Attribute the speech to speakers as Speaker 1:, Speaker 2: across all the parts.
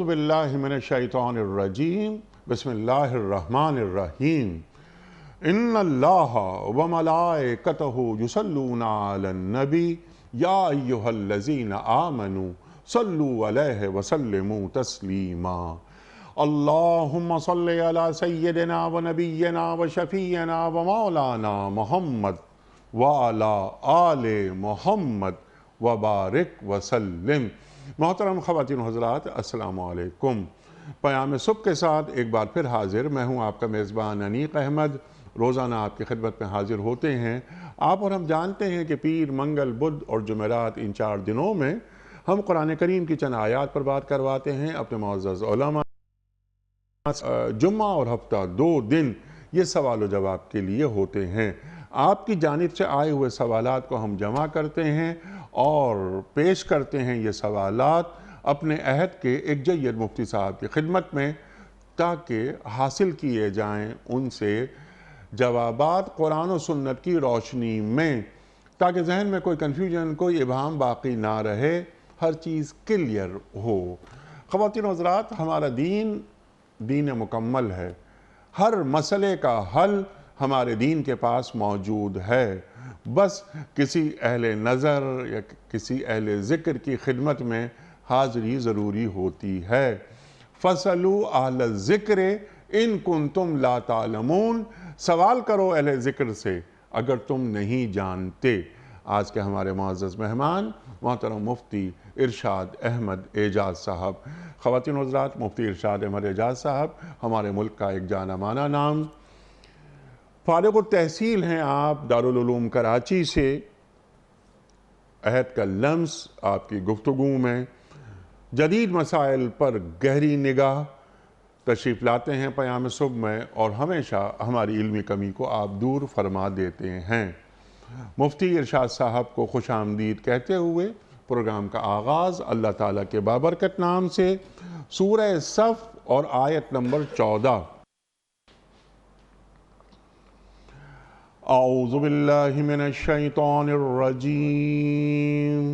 Speaker 1: औज़ुबिल्लाहि मिनश्शैतानिर्रजीम बिस्मिल्लाहिर्रहमानिर्रहीम इन्नल्लाहा व मलाइकतहु युसल्लूना अलन नबी या अय्युहल्लज़ीना आमनू सल्लू अलैहि व सल्लिमू तस्लीमा। अल्लाहुम्मा सल्लि अला सय्यिदिना व नबिय्यिना व शफ़ीअना व मौलाना मुहम्मद व अला आले मुहम्मद व बारिक व सल्लिम। मोहतरम ख़वातीन हज़रात, अस्सलामु अलैकुम। पयाम सुबह के साथ एक बार फिर हाजिर मैं हूँ आपका मेज़बान अनीक अहमद। रोज़ाना आपकी खिदमत में हाजिर होते हैं। आप और हम जानते हैं कि पीर, मंगल, बुध और जुमेरात इन 4 दिनों में हम कुरान करीम की चंद आयात पर बात करवाते हैं अपने मुअज़्ज़ज़ उलमा। जुम्मा और हफ्ता 2 दिन ये सवाल जवाब के लिए होते हैं। आपकी जानिब से आए हुए सवालात को हम जमा करते हैं और पेश करते हैं ये सवालात अपने अहद के एक जय्यद मुफ्ती साहब की खिदमत में, ताकि हासिल किए जाएं उनसे जवाबात कुरान और सुन्नत की रोशनी में, ताकि जहन में कोई कन्फ्यूजन, कोई इबहम बाकी ना रहे, हर चीज़ क्लियर हो। ख़वातीन हज़रात, हमारा दीन दीन मुकम्मल है। हर मसले का हल हमारे दीन के पास मौजूद है। बस किसी अहले नज़र या किसी अहले ज़िक्र की खिदमत में हाज़री ज़रूरी होती है। फ़सलू अहल ज़िक्र इन कुंतुम ला तालमून, सवाल करो अहले ज़िक्र से अगर तुम नहीं जानते। आज के हमारे मुअज़्ज़ज़ मेहमान मोहतरम मुफ्ती इरशाद अहमद एजाज़ साहब। ख़वातीन हज़रात, मुफ्ती इरशाद अहमद एजाज़ साहब हमारे मुल्क का एक जाना माना नाम, फ़ारिग़ तहसील हैं आप दारुल उलूम कराची से। अहद का लम्स आपकी गुफ्तगू में जदीद मसाइल पर गहरी निगाह तशरीफ़ लाते हैं पयाम सुबह में, और हमेशा हमारी इल्मी कमी को आप दूर फरमा देते हैं। मुफ्ती इरशाद साहब को खुश आमदीद कहते हुए प्रोग्राम का आगाज़ अल्लाह ताला के बाबरकत नाम से सूरह सफ़ और आयत नंबर 14। औज़ु बिल्लाहि मिनश्शैतानिर्रजीम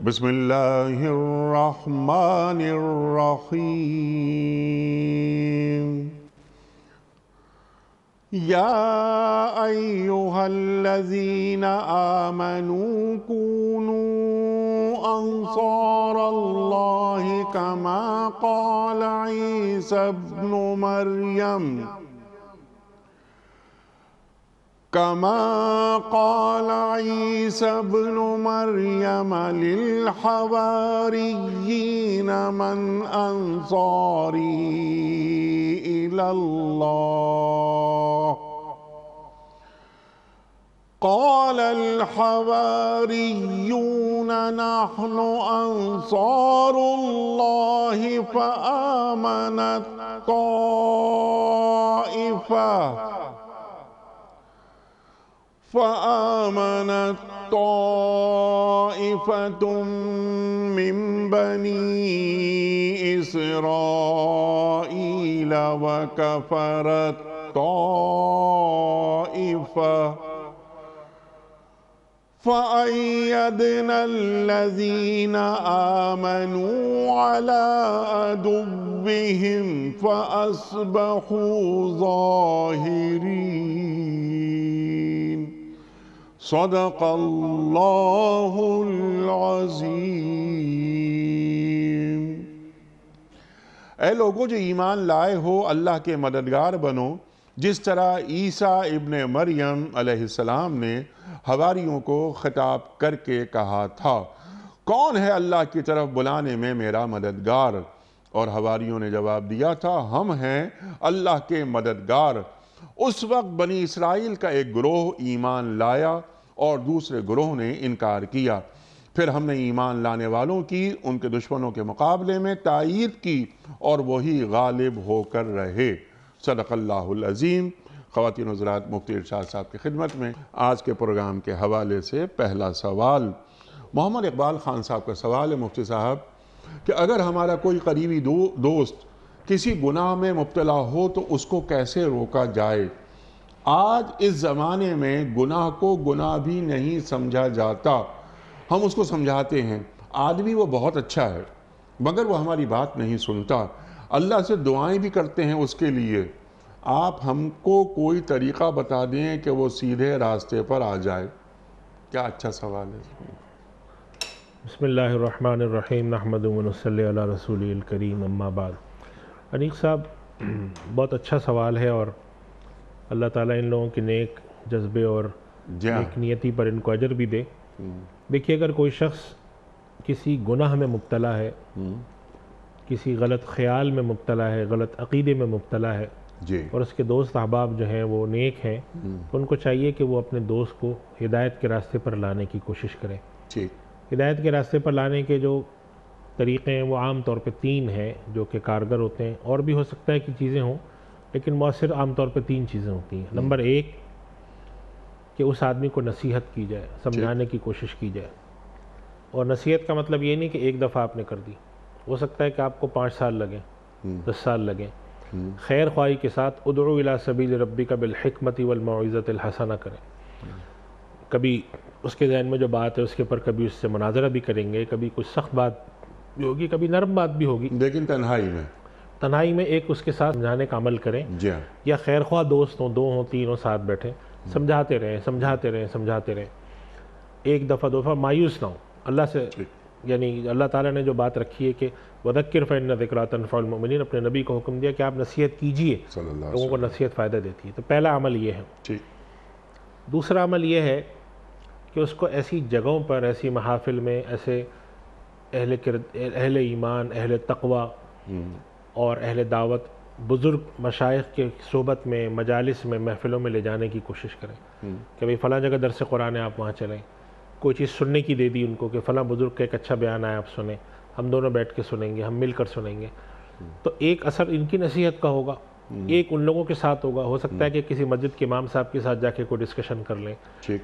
Speaker 1: बिस्मिल्लाहिर्रहमानिर्रहीम। या अय्युहल्लज़ीना आमनू कूनू अंसारल्लाहि कमा क़ाल ईसा इब्नु मरियम लिल हवारिय्यीन मन अंसारी इलल्लाह क़ालल हवारिय्यून नहनु अंसारुल्लाहि फ़आमनत ताइफ़तुम मिन बनी इसराईल व कफ़रत ताइफ़ा फ़अय्यदनल्लज़ीना आमनू अला अदुव्विहिम फ़अस्बहू ज़ाहिरीन। सदक़ल्लाहुल अज़ीम। ऐ लोगों जो ईमान लाए हो, अल्लाह के मददगार बनो, जिस तरह ईसा इब्ने मरियम अलैहिस्सलाम ने हवारियों को खिताब करके कहा था, कौन है अल्लाह की तरफ बुलाने में मेरा मददगार? और हवारियों ने जवाब दिया था, हम हैं अल्लाह के मददगार। उस वक्त बनी इसराइल का एक गिरोह ईमान लाया और दूसरे गिरोह ने इनकार किया। फिर हमने ईमान लाने वालों की उनके दुश्मनों के मुकाबले में तायीद की और वही गालिब होकर रहे। सदक़ल्लाहुल अज़ीम। ख़वातीन हज़रात, मुफ्ती इरशाद साहब की खिदमत में आज के प्रोग्राम के हवाले से पहला सवाल मोहम्मद इकबाल ख़ान साहब का सवाल है। मुफ्ती साहब कि अगर हमारा कोई करीबी दोस्त किसी गुनाह में मुब्तला हो तो उसको कैसे रोका जाए? आज इस ज़माने में गुनाह को गुनाह भी नहीं समझा जाता। हम उसको समझाते हैं, आदमी वो बहुत अच्छा है, मगर वो हमारी बात नहीं सुनता। अल्लाह से दुआएं भी करते हैं उसके लिए। आप हमको कोई तरीक़ा बता दें कि वो सीधे रास्ते पर आ जाए। क्या अच्छा सवाल है।
Speaker 2: बिस्मिल्लाहिर्रहमानिर्रहीम नहमदु व नसल्ली अला रसूलिल करीम अम्मा बाद। अनीक साहब, बहुत अच्छा सवाल है और अल्लाह ताला इन लोगों के नेक जज्बे और नेक नियति पर इनको अजर भी दे। देखिए, अगर कोई शख्स किसी गुनाह में मुब्तला है, किसी गलत ख्याल में मुब्तला है, गलत अक़ीदे में मुब्तला है
Speaker 1: जी,
Speaker 2: और उसके दोस्त अहबाब जो हैं वो नेक हैं, तो उनको चाहिए कि वो अपने दोस्त को हिदायत के रास्ते पर लाने की कोशिश करें।
Speaker 1: ठीक।
Speaker 2: हिदायत के रास्ते पर लाने के जो तरीक़े हैं वो आम तौर पे 3 हैं जो कि कारगर होते हैं। और भी हो सकता है कि चीज़ें हों, लेकिन मौसर आम तौर पे 3 चीज़ें होती हैं। नंबर 1 कि उस आदमी को नसीहत की जाए, समझाने की कोशिश की जाए। और नसीहत का मतलब ये नहीं कि एक दफ़ा आपने कर दी, हो सकता है कि आपको 5 साल लगें, 10 साल लगें। खैर ख्वाही के साथ उदउ इला सबील रब्बिका बिल हिकमति वल मौइज़तिल हसना करें। कभी उसके ज़हन में जो बात है उसके ऊपर कभी उससे मुनाजरा भी करेंगे, कभी कुछ सख्त बात भी होगी, कभी नरम बात भी होगी,
Speaker 1: लेकिन तन्हाई में
Speaker 2: एक उसके साथ समझाने का अमल करें।
Speaker 1: जी हाँ।
Speaker 2: या खैर ख्वाह दोस्त हों, 2 हों, 3 हों, साथ बैठे समझाते रहें, समझाते रहें, समझाते रहें। एक दफ़ा 2 दफ़ा मायूस ना हो। अल्लाह से, यानी अल्लाह ताला ने जो बात रखी है कि वज़क्किर फ़इन्न ज़िक्रा तनफ़उल मुमिनीन, अपने नबी को हुक्म दिया कि आप नसीहत कीजिए, लोगों को नसीहत फ़ायदा देती है। तो पहला अमल ये है। दूसरा अमल ये है कि उसको ऐसी जगहों पर, ऐसी महाफिल में, ऐसे अहले ईमान, अहले तक़वा और अहले दावत, बुज़ुर्ग मशाइख़ के सोबत में, मजालिस में, महफ़िलों में ले जाने की कोशिश करें कि भाई फ़लाँ जगह दर्स कुरान है, आप वहाँ चलें। कोई चीज़ सुनने की दे दी उनको कि फ़लाँ बुज़ुर्ग का एक अच्छा बयान आया, आप सुने, हम दोनों बैठ के सुनेंगे, हम मिलकर सुनेंगे। तो एक असर इनकी नसीहत का होगा, एक उन लोगों के साथ होगा। हो सकता है कि किसी मस्जिद के इमाम साहब के साथ जाके कोई डिस्कशन कर लें,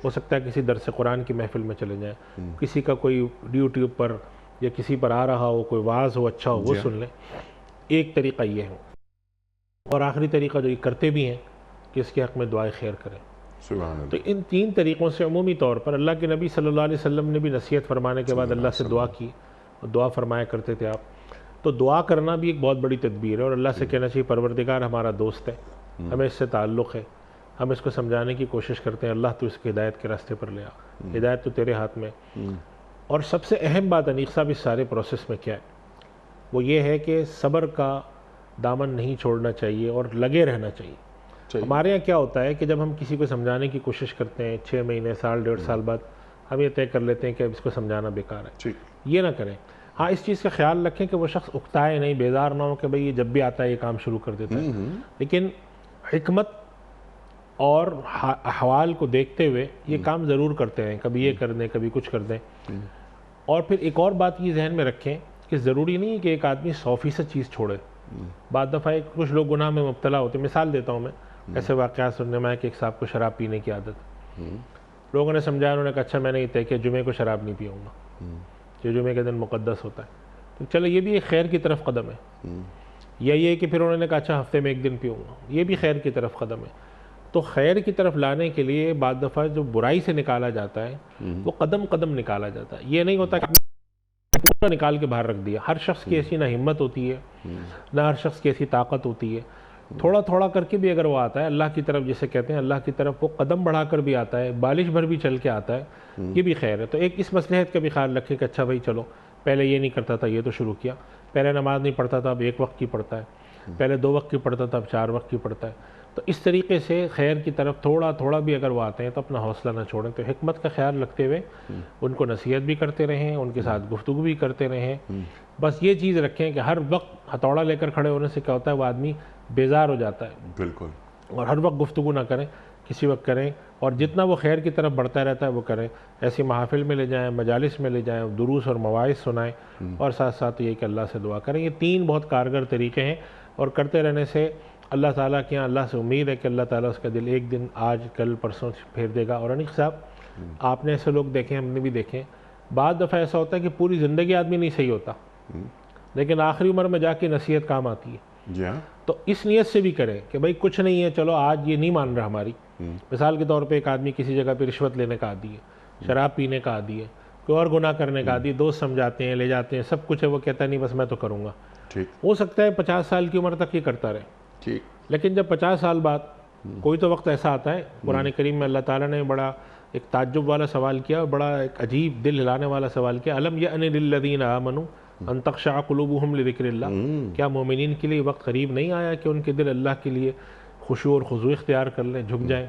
Speaker 2: हो सकता है किसी दर्स कुरान की महफ़िल में चले जाएँ, किसी का कोई यूट्यूब पर या किसी पर आ रहा हो, कोई वाज़ हो अच्छा हो, वो सुन लें। एक तरीक़ा ये है। और आखिरी तरीक़ा जो ये करते भी हैं कि इसके हक़ में दुआए खैर करें। तो इन 3 तरीक़ों से अमूमी तौर पर अल्लाह के नबी सल्लल्लाहु अलैहि वसल्लम ने भी नसीहत फरमाने के बाद अल्लाह से दुआ की, और दुआ फरमाया करते थे आप। तो दुआ करना भी एक बहुत बड़ी तदबीर है और अल्लाह से कहना चाहिए, परवरदिगार हमारा दोस्त है, हमें इससे ताल्लुक़ है, हम इसको समझाने की कोशिश करते हैं, अल्लाह तो इसके हिदायत के रास्ते पर ले आ, हिदायत तो तेरे हाथ में। और सबसे अहम बात अनीक साहब इस सारे प्रोसेस में क्या है, वो ये है कि सब्र का दामन नहीं छोड़ना चाहिए और लगे रहना चाहिए। हमारे यहाँ क्या होता है कि जब हम किसी को समझाने की कोशिश करते हैं, 6 महीने, साल, 1.5 साल बाद हम ये तय कर लेते हैं कि अब इसको समझाना बेकार है। ये ना करें। हाँ, इस चीज़ का ख्याल रखें कि वो शख्स उकताए नहीं, बेजार ना हो कि भाई ये जब भी आता है ये काम शुरू कर देता है। लेकिन हिकमत और अहवाल को देखते हुए ये काम ज़रूर करते हैं, कभी ये कर दें, कभी कुछ कर दें। और फिर एक और बात ये जहन में रखें कि ज़रूरी नहीं है कि एक आदमी 100% चीज़ छोड़े। बाद दफ़ा कुछ लोग गुनाह में मुब्तला होते हैं। मिसाल देता हूँ मैं, ऐसे वाक़यात सुनने में आया कि एक साहब को शराब पीने की आदत, लोगों ने समझाया, उन्होंने कहा अच्छा मैंने ये तय किया जुमे को शराब नहीं पीऊँगा, जो जुमे के दिन मुक़द्दस होता है। तो चलो ये भी एक खैर की तरफ कदम है। या ये कि फिर उन्होंने कहा अच्छा हफ्ते में 1 दिन पीऊँगा, ये भी खैर की तरफ कदम है। तो खैर की तरफ लाने के लिए बाद दफ़ा जो बुराई से निकाला जाता है वो कदम कदम निकाला जाता है। ये नहीं होता कि पूरा निकाल के बाहर रख दिया। हर शख्स की ऐसी ना हिम्मत होती है, ना हर शख्स की ऐसी ताकत होती है। थोड़ा थोड़ा करके भी अगर वो आता है अल्लाह की तरफ, जिसे कहते हैं अल्लाह की तरफ, वो कदम बढ़ाकर भी आता है, बालिश भर भी चल के आता है, ये भी खैर है। तो एक इस मसलहत का भी ख्याल रखें कि अच्छा भाई चलो, पहले ये नहीं करता था, ये तो शुरू किया, पहले नमाज नहीं पढ़ता था, अब 1 वक्त की पढ़ता है, पहले 2 वक्त की पढ़ता था, अब 4 वक्त की पढ़ता है। तो इस तरीके से खैर की तरफ थोड़ा थोड़ा भी अगर वो आते हैं तो अपना हौसला ना छोड़ें। तो हिकमत का ख्याल रखते हुए उनको नसीहत भी करते रहें, उनके साथ गुफ्तगू भी करते रहें। बस ये चीज़ रखें कि हर वक्त हथौड़ा लेकर खड़े होने से क्या होता है, वो आदमी बेजार हो जाता है।
Speaker 1: बिल्कुल।
Speaker 2: और हर वक्त गुफ्तगू ना करें, किसी वक्त करें, और जितना वो खैर की तरफ बढ़ता रहता है वो करें। ऐसी महाफिल में ले जाएं, मजालिस में ले जाएं, दुरूस और मवाइज़ सुनाएं, और साथ साथ ये कि अल्लाह से दुआ करें। ये 3 बहुत कारगर तरीक़े हैं, और करते रहने से अल्लाह ताला के यहाँ, अल्लाह से उम्मीद है कि अल्लाह ताला उसका दिल एक दिन, आज कल परसों फेर देगा। और अनीक साहब, आपने ऐसे लोग देखे, हमने भी देखे, बाद दफ़ा ऐसा होता है कि पूरी ज़िंदगी आदमी नहीं सही होता, लेकिन आखिरी उम्र में जाके नसीहत काम आती है। तो इस नीयत से भी करें कि भाई कुछ नहीं है, चलो आज ये नहीं मान रहा हमारी। मिसाल के तौर पे एक आदमी किसी जगह पे रिश्वत लेने का आदी है, शराब पीने का आदी है, कोई और गुनाह करने का आदी, दोस्त समझाते हैं, ले जाते हैं, सब कुछ है, वो कहता है नहीं बस मैं तो करूँगा।
Speaker 1: ठीक
Speaker 2: हो सकता है 50 साल की उम्र तक ये करता रहे,
Speaker 1: ठीक।
Speaker 2: लेकिन जब 50 साल बाद कोई तो वक्त ऐसा आता है, कुरान करीम में अल्लाह ताला ने बड़ा एक ताज्जुब वाला सवाल किया, बड़ा एक अजीब दिल हिलाने वाला सवाल किया, अलम यअनि लिल्लज़ीना आमनू अन तख़शअ क़ुलूबुहुम लिज़िक्रिल्लाह, क्या मोमिनीन के लिए वक्त करीब नहीं आया कि उनके दिल अल्लाह के लिए खुशू और खुजू इख्तियार कर लें, झुक जाएं।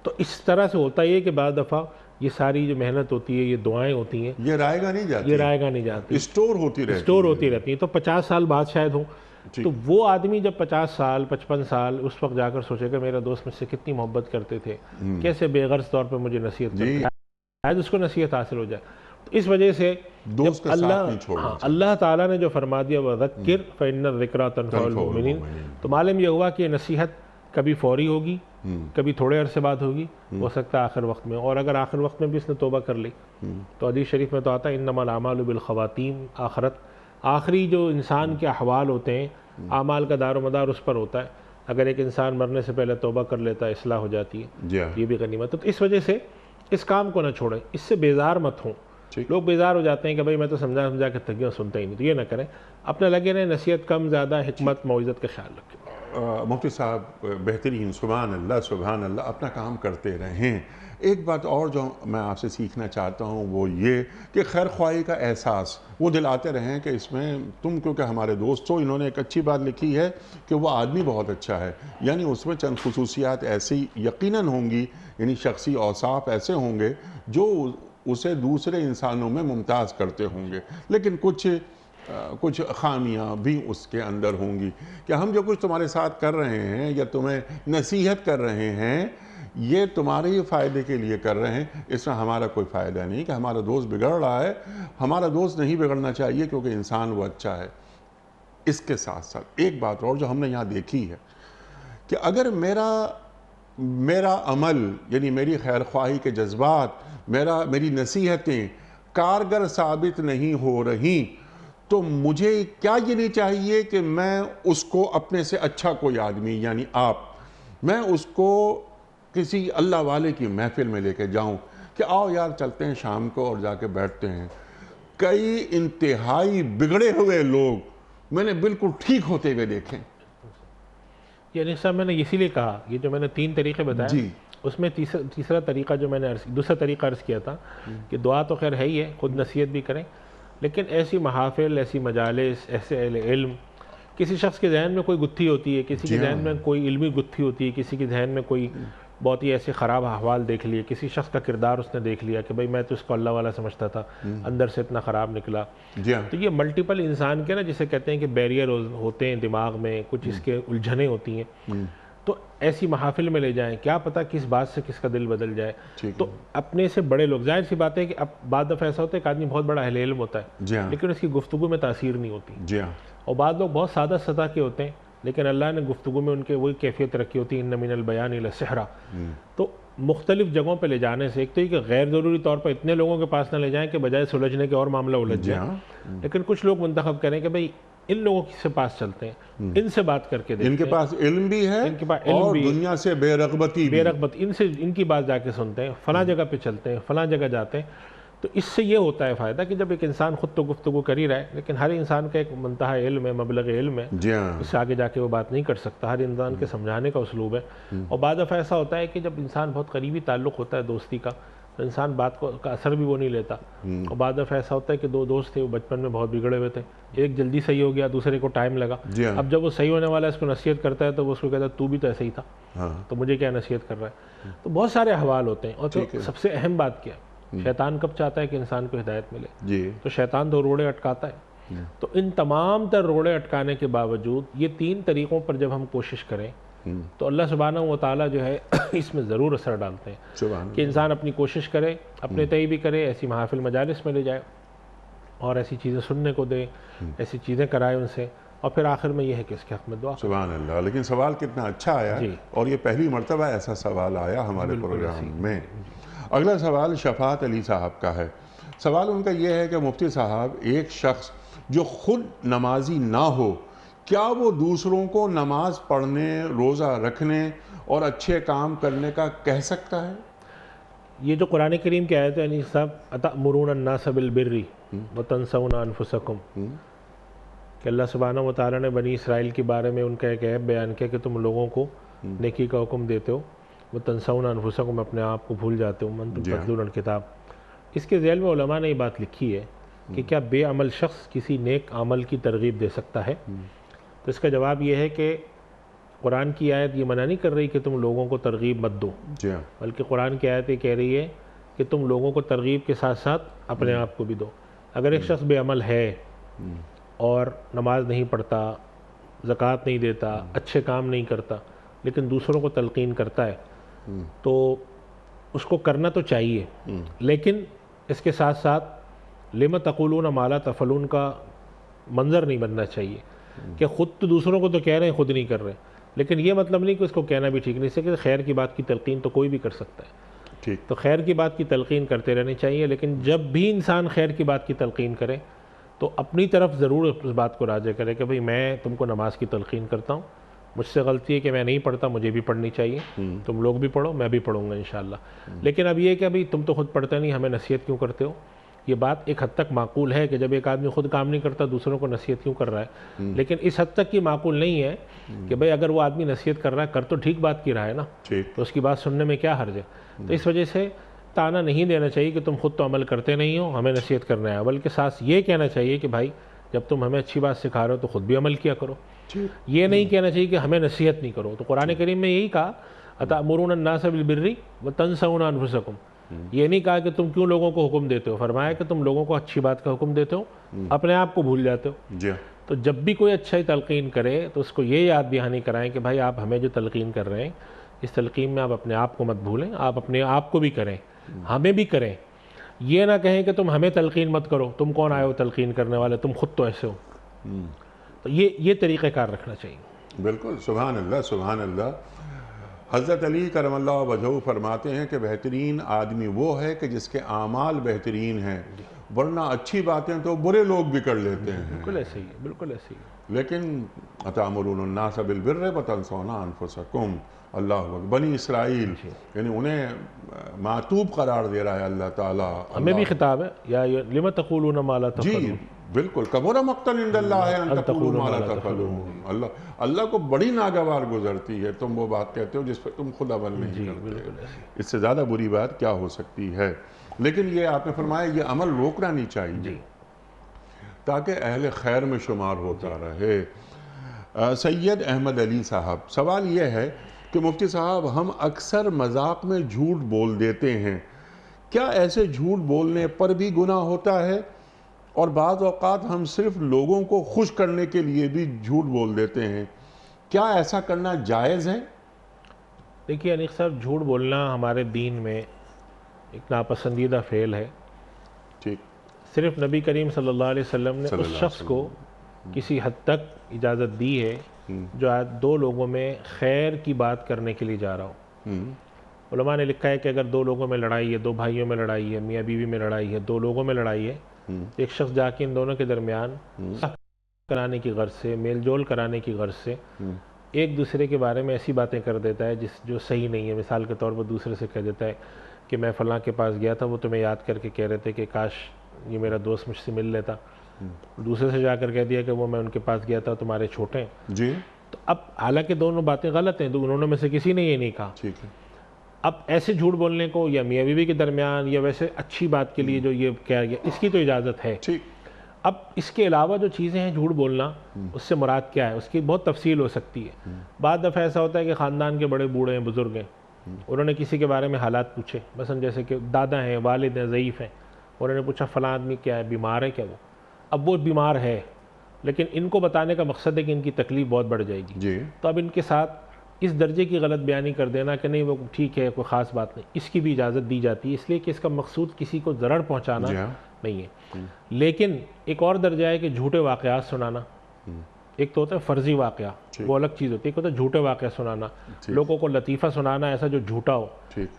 Speaker 2: तो इस तरह से होता है कि बाद दफ़ा ये सारी जो मेहनत होती है, ये दुआएं होती हैं,
Speaker 1: ये रायगा नहीं जाती,
Speaker 2: ये रायगा नहीं जाती,
Speaker 1: स्टोर होती रहती,
Speaker 2: स्टोर होती रहती है। तो 50 साल बाद शायद हो, तो वो आदमी जब 50 साल 55 साल उस वक्त जाकर सोचेगा मेरा दोस्त मुझसे कितनी मोहब्बत करते थे, कैसे बेगर्ज तौर पे मुझे नसीहत करते हैं, शायद उसको नसीहत हासिल हो जाए। तो इस वजह से
Speaker 1: दोस्त का साथ नहीं छोड़ना चाहिए।
Speaker 2: अल्लाह ताला ने जो फरमा दिया वज़क्किर फ़इन्न ज़िक्रा तनफ़उल मुमिनीन, तो मालूम ये हुआ कि ये नसीहत कभी फौरी होगी, कभी थोड़े अरसे बाद होगी, हो सकता है आखिर वक्त में, और अगर आखिर वक्त में भी इसने तौबा कर ली तो हदीस शरीफ में तो आता है इन्नमल आमालु बिल ख़वातीम, आखिरत आखिरी जो इंसान के अहवाल होते हैं, आमाल का दारोमदार उस पर होता है। अगर एक इंसान मरने से पहले तौबा कर लेता है, इस्लाह हो जाती है, ये भी गनीमत है। तो इस वजह से इस काम को ना छोड़ें, इससे बेजार मत हों। लोग बेजार हो जाते हैं कि भाई मैं तो समझा के थक गया, सुनते ही नहीं, तो ये ना करें, अपने लगे रहें, नसीहत कम ज़्यादा हिकमत मौइज़त का ख्याल रखें।
Speaker 1: मुफ्ती साहब बेहतरीन, सुभान अल्लाह, अपना काम करते रहें। एक बात और जो मैं आपसे सीखना चाहता हूँ वो ये कि खैर ख्वाही का एहसास वो दिलाते रहें कि इसमें तुम, क्योंकि हमारे दोस्त हो, इन्होंने एक अच्छी बात लिखी है कि वो आदमी बहुत अच्छा है, यानी उसमें चंद खुसूसियात ऐसी यकीनन होंगी, यानी शख्सी औसाफ ऐसे होंगे जो उसे दूसरे इंसानों में मुमताज़ करते होंगे, लेकिन कुछ खामियां भी उसके अंदर होंगी कि हम जो कुछ तुम्हारे साथ कर रहे हैं या तुम्हें नसीहत कर रहे हैं, ये तुम्हारे ही फ़ायदे के लिए कर रहे हैं, इसमें हमारा कोई फ़ायदा नहीं कि हमारा दोस्त बिगड़ रहा है। हमारा दोस्त नहीं बिगड़ना चाहिए क्योंकि इंसान वो अच्छा है। इसके साथ साथ एक बात और जो हमने यहाँ देखी है कि अगर मेरा अमल यानी मेरी खैर ख्वाही के जज्बात, मेरी नसीहतें कारगर साबित नहीं हो रही, तो मुझे क्या ये नहीं चाहिए कि मैं उसको अपने से अच्छा कोई आदमी यानी मैं उसको किसी अल्लाह वाले की महफिल में लेके जाऊं कि आओ यार चलते हैं शाम को और जाके बैठते हैं। कई इंतहाई बिगड़े हुए लोग मैंने बिल्कुल ठीक होते हुए देखे।
Speaker 2: यानी साहब मैंने इसीलिए कहा, ये जो मैंने 3 तरीके बताए उसमें तीसरा तरीका जो मैंने दूसरा तरीका अर्ज़ किया था कि दुआ तो खैर है ही है, खुद नसीहत भी करें, लेकिन ऐसी महाफिल, ऐसी मजालिस, ऐसे अहले इल्म, किसी शख्स के जहन में कोई गुत्थी होती है, किसी के जहन में कोई इल्मी गुत्थी होती है, किसी के जहन में कोई बहुत ही ऐसे ख़राब अहवाल देख लिए, किसी शख्स का किरदार उसने देख लिया कि भाई मैं तो इसको अल्लाह वाला समझता था, अंदर से इतना ख़राब निकला। तो ये मल्टीपल इंसान के ना जिसे कहते हैं कि बैरियर होते हैं दिमाग में, कुछ इसके उलझने होती हैं, तो ऐसी महाफिल में ले जाएं, क्या पता किस बात से किसका दिल बदल जाए। तो अपने से बड़े लोग, जाहिर सी बात है कि अब बाद दफ़ा ऐसा होता है कि आदमी बहुत बड़ा अहले इल्म होता है लेकिन उसकी गुफ्तगू में तासीर नहीं होती, और बाद लोग बहुत सादा सतह के होते हैं लेकिन अल्लाह ने गुफ्तगू में उनके वही कैफियत रखी होती है, इन्न मिनल बयान लसहरा। तो मुख्तलिफ जगहों पर ले जाने से एक तो ये कि गैर ज़रूरी तौर पर इतने लोगों के पास ना ले जाएं कि बजाय सुलझने के और मामला उलझ जाए, लेकिन कुछ लोग मुंतखब करें कि भाई इन लोगों से पास चलते हैं, इनसे बात करके देखते हैं,
Speaker 1: इनके पास इल्म भी है,
Speaker 2: इनके पास इल्म
Speaker 1: और
Speaker 2: भी,
Speaker 1: दुनिया से बेरग़बती,
Speaker 2: इनकी बात जाके सुनते हैं, फलां जगह पे चलते हैं, फलां जगह जाते हैं। तो इससे ये होता है फ़ायदा कि जब एक इंसान खुद तो गुफ्तगू कर ही रहा है, लेकिन हर इंसान का एक मुंतहा इल्म है, मबलग इल्म है, इससे आगे जाके वो बात नहीं कर सकता, हर इंसान के समझाने का उसलूब है। और बाद दफ़ा ऐसा होता है कि जब इंसान बहुत करीबी ताल्लुक़ होता है दोस्ती का, तो इंसान बात का असर भी वो नहीं लेता। और बाद दफ़ा ऐसा होता है कि 2 दोस्त थे, वो बचपन में बहुत बिगड़े हुए थे, एक जल्दी सही हो गया, दूसरे को टाइम लगा। अब जब वो सही होने वाला है, इसको नसीहत करता है तो वो उसको कहता है तू भी तो ऐसे ही था, तो मुझे क्या नसीहत कर रहा है। तो बहुत सारे अहवाल होते हैं। और तो सबसे अहम बात क्या है, शैतान कब चाहता है कि इंसान को हिदायत मिले, तो शैतान तो रोड़े अटकाता है। तो इन तमाम तर रोड़े अटकाने के बावजूद ये 3 तरीक़ों पर जब हम कोशिश करें तो अल्लाह सुब्हानहू व तआला जो है इसमें ज़रूर असर डालते हैं कि इंसान अपनी कोशिश करे, अपने तय भी करे, ऐसी महफिल मजालिस में ले जाए और ऐसी चीज़ें सुनने को दे, ऐसी चीज़ें कराए उनसे, और फिर आखिर में यह है कि इसके हक़ में दुआ।
Speaker 1: सुभान अल्लाह। लेकिन सवाल कितना अच्छा आया, और ये पहली मरतबा ऐसा सवाल आया हमारे प्रोग्राम में। अगला सवाल शफात अली साहब का है। सवाल उनका यह है कि मुफ्ती साहब, एक शख्स जो खुद नमाजी ना हो, क्या वो दूसरों को नमाज पढ़ने, रोज़ा रखने और अच्छे काम करने का कह सकता है?
Speaker 2: ये जो कुरान करीम की आयत है यानी सब अतअमुरून अन्नास बिल बिर्रि व तंसौना अनफुसकुम, कि अल्लाह सुब्हानहू व तआला ने बनी इसराइल के बारे में उनका एक ऐब बयान किया कि तुम लोगों को नेकी का हुक्म देते हो, वो तंसौना अनफुसकुम, अपने आप को भूल जाते हो, मन तुम तत्लून किताब। इसके ज़ैल में उलमा ने ये बात लिखी है कि क्या बेअमल शख्स किसी नेक अमल की तरगीब दे सकता है? तो इसका जवाब ये है कि कुरान की आयत ये मना नहीं कर रही कि तुम लोगों को तरगीब मत दो, बल्कि कुरान की आयत ये कह रही है कि तुम लोगों को तरगीब के साथ साथ अपने आप को भी दो। अगर एक शख्स बेअमल है और नमाज नहीं पढ़ता, ज़कात नहीं देता, अच्छे काम नहीं करता, लेकिन दूसरों को तलकीन करता है, तो उसको करना तो चाहिए, लेकिन इसके साथ साथ लिमा तक़ूलून मा ला तफ़अलून का मंज़र नहीं बनना चाहिए कि ख़ुद तो दूसरों को तो कह रहे हैं, ख़ुद नहीं कर रहे। लेकिन ये मतलब नहीं कि उसको कहना भी ठीक नहीं है कि खैर की बात की तलकीन तो कोई भी कर सकता है, ठीक। तो खैर की बात की तलकीन करते रहनी चाहिए, लेकिन जब भी इंसान खैर की बात की तलकीन करे तो अपनी तरफ ज़रूर उस बात को राज़ी करे कि भाई मैं तुमको नमाज की तलकीन करता हूँ, मुझसे गलती है कि मैं नहीं पढ़ता, मुझे भी पढ़नी चाहिए, तुम लोग भी पढ़ो, मैं भी पढ़ूंगा इंशाअल्लाह। लेकिन अब ये कि भाई तुम तो खुद पढ़ते नहीं, हमें नसीहत क्यों करते हो? ये बात एक हद तक माकूल है कि जब एक आदमी खुद काम नहीं करता दूसरों को नसीहत क्यों कर रहा है, लेकिन इस हद तक की माकूल नहीं है कि भाई अगर वो आदमी नसीहत कर रहा है, कर तो ठीक बात की रहा है ना, तो उसकी बात सुनने में क्या हर्ज है? तो इस वजह से ताना नहीं देना चाहिए कि तुम खुद तो अमल करते नहीं हो, हमें नसीहत करना है, बल्कि साथ ये कहना चाहिए कि भाई जब तुम हमें अच्छी बात सिखा रहे हो तो खुद भी अमल किया करो। ये नहीं कहना चाहिए कि हमें नसीहत नहीं करो। तो कुरान करीम में यही कहा, अतअमुरून अन्नास बिल बिर्रि व तंसौना अनफुसकुम, ये नहीं कहा कि तुम क्यों लोगों को हुक्म देते हो, फरमाया कि तुम लोगों को अच्छी बात का हुक्म देते हो, अपने आप को भूल जाते हो। तो जब भी कोई अच्छा तलकीन करे तो उसको ये याद दहानी कराएं कि भाई आप हमें जो तलकीन कर रहे हैं, इस तलकीन में आप अपने आप को मत भूलें, आप अपने आप को भी करें, हमें भी करें। ये ना कहें कि तुम हमें तलकीन मत करो, तुम कौन आए हो तलकीन करने वाले, तुम खुद तो ऐसे हो। तो ये तरीक़ाकार रखना चाहिए।
Speaker 1: बिल्कुल, सुभान अल्लाह, सुभान अल्लाह। हज़रत अली करमल्लाहु वजहू फरमाते हैं कि बेहतरीन आदमी वो है कि जिसके आमाल बेहतरीन हैं, वरना अच्छी बातें तो बुरे लोग भी कर लेते हैं।
Speaker 2: बिल्कुल ऐसे ही है, बिल्कुल ऐसे ही है।
Speaker 1: लेकिन अतअमुरून अन्नास बिल बिर्रि व तंसौना अनफुसकुम, अल्लाह अकबर, बनी इसराइल यानी उन्हें मातूब करार दे रहा है अल्लाह ताला।
Speaker 2: हमें भी खिताब है, या लिमा तक़ूलून मा ला तफ़अलून।
Speaker 1: जी बिल्कुल, कबूरा मक़्तन इंदल्लाह है अन तक़ूलू मा ला तफ़अलून। अल्लाह को बड़ी नागवार गुजरती है तुम वो बात कहते हो जिस पर तुम खुद अमल नहीं करते। इससे ज़्यादा बुरी बात क्या हो सकती है? लेकिन ये आपने फरमाया ये अमल रोकना नहीं चाहिए ताकि अहले खैर में शुमार होता रहे। सैयद अहमद अली साहब, सवाल ये है कि मुफ्ती साहब हम अक्सर मजाक में झूठ बोल देते हैं, क्या ऐसे झूठ बोलने पर भी गुनाह होता है? और बाज़ औक़ात हम सिर्फ लोगों को खुश करने के लिए भी झूठ बोल देते हैं, क्या ऐसा करना जायज़ है?
Speaker 2: देखिए अनीक साहब, झूठ बोलना हमारे दीन में एक नापसंदीदा फ़ेल है। ठीक, सिर्फ नबी करीम सल्लल्लाहु अलैहि वसल्लम ने उस शख्स को किसी हद तक इजाज़त दी है जो आज दो लोगों में खैर की बात करने के लिए जा रहा हो। उलमा ने लिखा है कि अगर दो लोगों में लड़ाई है, दो भाइयों में लड़ाई है, मियाँ बीवी में लड़ाई है, दो लोगों में लड़ाई है, एक शख्स जाके इन दोनों के दरमियान कराने की गर्ज से, मेल जोल कराने की गर्ज से एक दूसरे के बारे में ऐसी बातें कर देता है जो सही नहीं है। मिसाल के तौर पर दूसरे से कह देता है कि मैं फ़लाँ के पास गया था, वो तुम्हें याद करके कह रहे थे कि काश ये मेरा दोस्त मुझसे मिल लेता। दूसरे से जाकर कह दिया कि वो मैं उनके पास गया था, तुम्हारे छोटे हैं जी। तो अब हालांकि दोनों बातें गलत हैं, दोनों में से किसी ने ये नहीं कहा। ठीक है, अब ऐसे झूठ बोलने को या मियाँ बीवी के दरमियान या वैसे अच्छी बात के लिए जो ये कहा गया, इसकी तो इजाज़त है। ठीक, अब इसके अलावा जो चीज़ें हैं झूठ बोलना, उससे मुराद क्या है, उसकी बहुत तफसील हो सकती है। बाद दफ़ा ऐसा होता है कि ख़ानदान के बड़े बूढ़े हैं, बुज़ुर्ग हैं, उन्होंने किसी के बारे में हालात पूछे, मसलन जैसे कि दादा हैं, वालिद हैं, ज़ईफ़ हैं, उन्होंने पूछा फ़लाँ आदमी क्या है, बीमार है क्या? वो अब वो बीमार है, लेकिन इनको बताने का मकसद है कि इनकी तकलीफ़ बहुत बढ़ जाएगी जी। तो अब इनके साथ इस दर्जे की गलत बयानी कर देना कि नहीं वो ठीक है, कोई ख़ास बात नहीं, इसकी भी इजाज़त दी जाती है, इसलिए कि इसका मकसूद किसी को ज़रर पहुँचाना नहीं है। लेकिन एक और दर्जा है कि झूठे वाक़यात सुनाना। एक तो होता है फ़र्ज़ी वाक़या, वो अलग चीज़ होती है। एक होता है झूठे वाक़या सुनाना, लोगों को लतीफ़ा सुनाना ऐसा जो झूठा हो,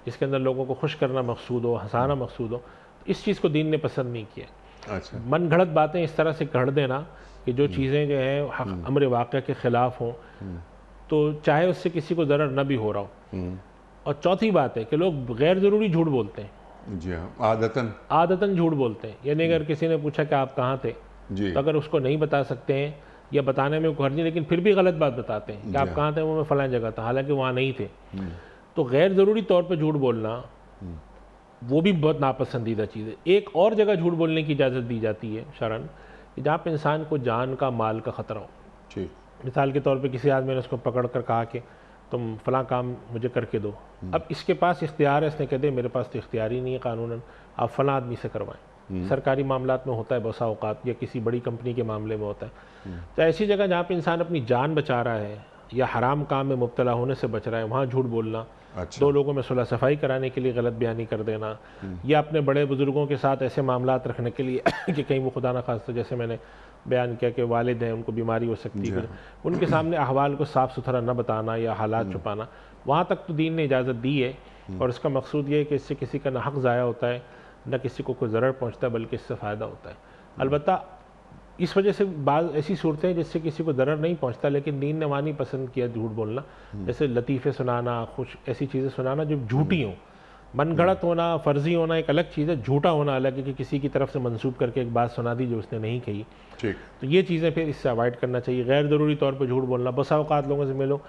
Speaker 2: इसके अंदर लोगों को खुश करना मकसूद हो, हंसाना मकसूद हो। इस चीज़ को दीन ने पसंद नहीं किया। अच्छा, मन घड़त बातें इस तरह से गढ़ देना कि जो चीज़ें जो हैं अम्र वाक़या के ख़िलाफ़ हों, तो चाहे उससे किसी को ज़रर न भी हो रहा हो, और चौथी बात है कि लोग गैर ज़रूरी झूठ बोलते हैं।
Speaker 1: जी हाँ, आदतन।
Speaker 2: आदतन झूठ बोलते हैं। यानी अगर किसी ने पूछा कि आप कहाँ थे,
Speaker 1: जी
Speaker 2: तो अगर उसको नहीं बता सकते हैं या बताने में कोई हर्ज नहीं, लेकिन फिर भी गलत बात बताते हैं कि आप कहाँ थे, वो मैं फ़लाँ जगह था, हालांकि वहाँ नहीं थे। तो गैर ज़रूरी तौर पे झूठ बोलना वो भी बहुत नापसंदीदा चीज़ है। एक और जगह झूठ बोलने की इजाज़त दी जाती है शरन, कि जहाँ पे इंसान को जान का, माल का ख़तरा हो।
Speaker 1: ठीक।
Speaker 2: मिसाल के तौर पे किसी आदमी ने उसको पकड़ कर कहा कि तुम फ़लाँ काम मुझे करके दो। अब इसके पास इख्तियार है, इसने कह दिया मेरे पास तो इख्तियार ही नहीं है कानूनन, आप फ़लाँ आदमी से करवाएं। सरकारी मामलात में होता है बसा औकात, या किसी बड़ी कंपनी के मामले में होता है। तो ऐसी जगह जहाँ पे इंसान अपनी जान बचा रहा है या हराम काम में मुब्तला होने से बच रहा है, वहाँ झूठ बोलना,
Speaker 1: अच्छा।
Speaker 2: दो लोगों में सुलह सफाई कराने के लिए गलत बयानी कर देना, या अपने बड़े बुजुर्गों के साथ ऐसे मामलात रखने के लिए कि कहीं वो खुदा न खास्ता, जैसे मैंने बयान किया कि वालिद हैं, उनको बीमारी हो सकती है, उनके सामने अहवाल को साफ़ सुथरा न बताना या हालात छुपाना, वहाँ तक तो दीन ने इजाज़त दी है। और इसका मकसूद ये है कि इससे किसी का न हक़ ज़ाया होता है, न किसी को कोई ज़रर पहुँचता है, बल्कि इससे फ़ायदा होता है। अलबत्ता इस वजह से बाज़ ऐसी सूरतें हैं जिससे किसी को दरर नहीं पहुंचता, लेकिन दीन ने वहाँ नहीं पसंद किया झूठ बोलना। जैसे लतीफ़े सुनाना, खुश ऐसी चीज़ें सुनाना जो झूठी हों। मन गढ़ंत होना, फ़र्ज़ी होना एक अलग चीज़ है, झूठा होना अलग है कि किसी की तरफ से मंसूब करके एक बात सुना दी जो उसने नहीं कही।
Speaker 1: ठीक।
Speaker 2: तो ये चीज़ें फिर इससे अवॉइड करना चाहिए। गैर ज़रूरी तौर पर झूठ बोलना, बसा औक़ात लोगों से मिलो,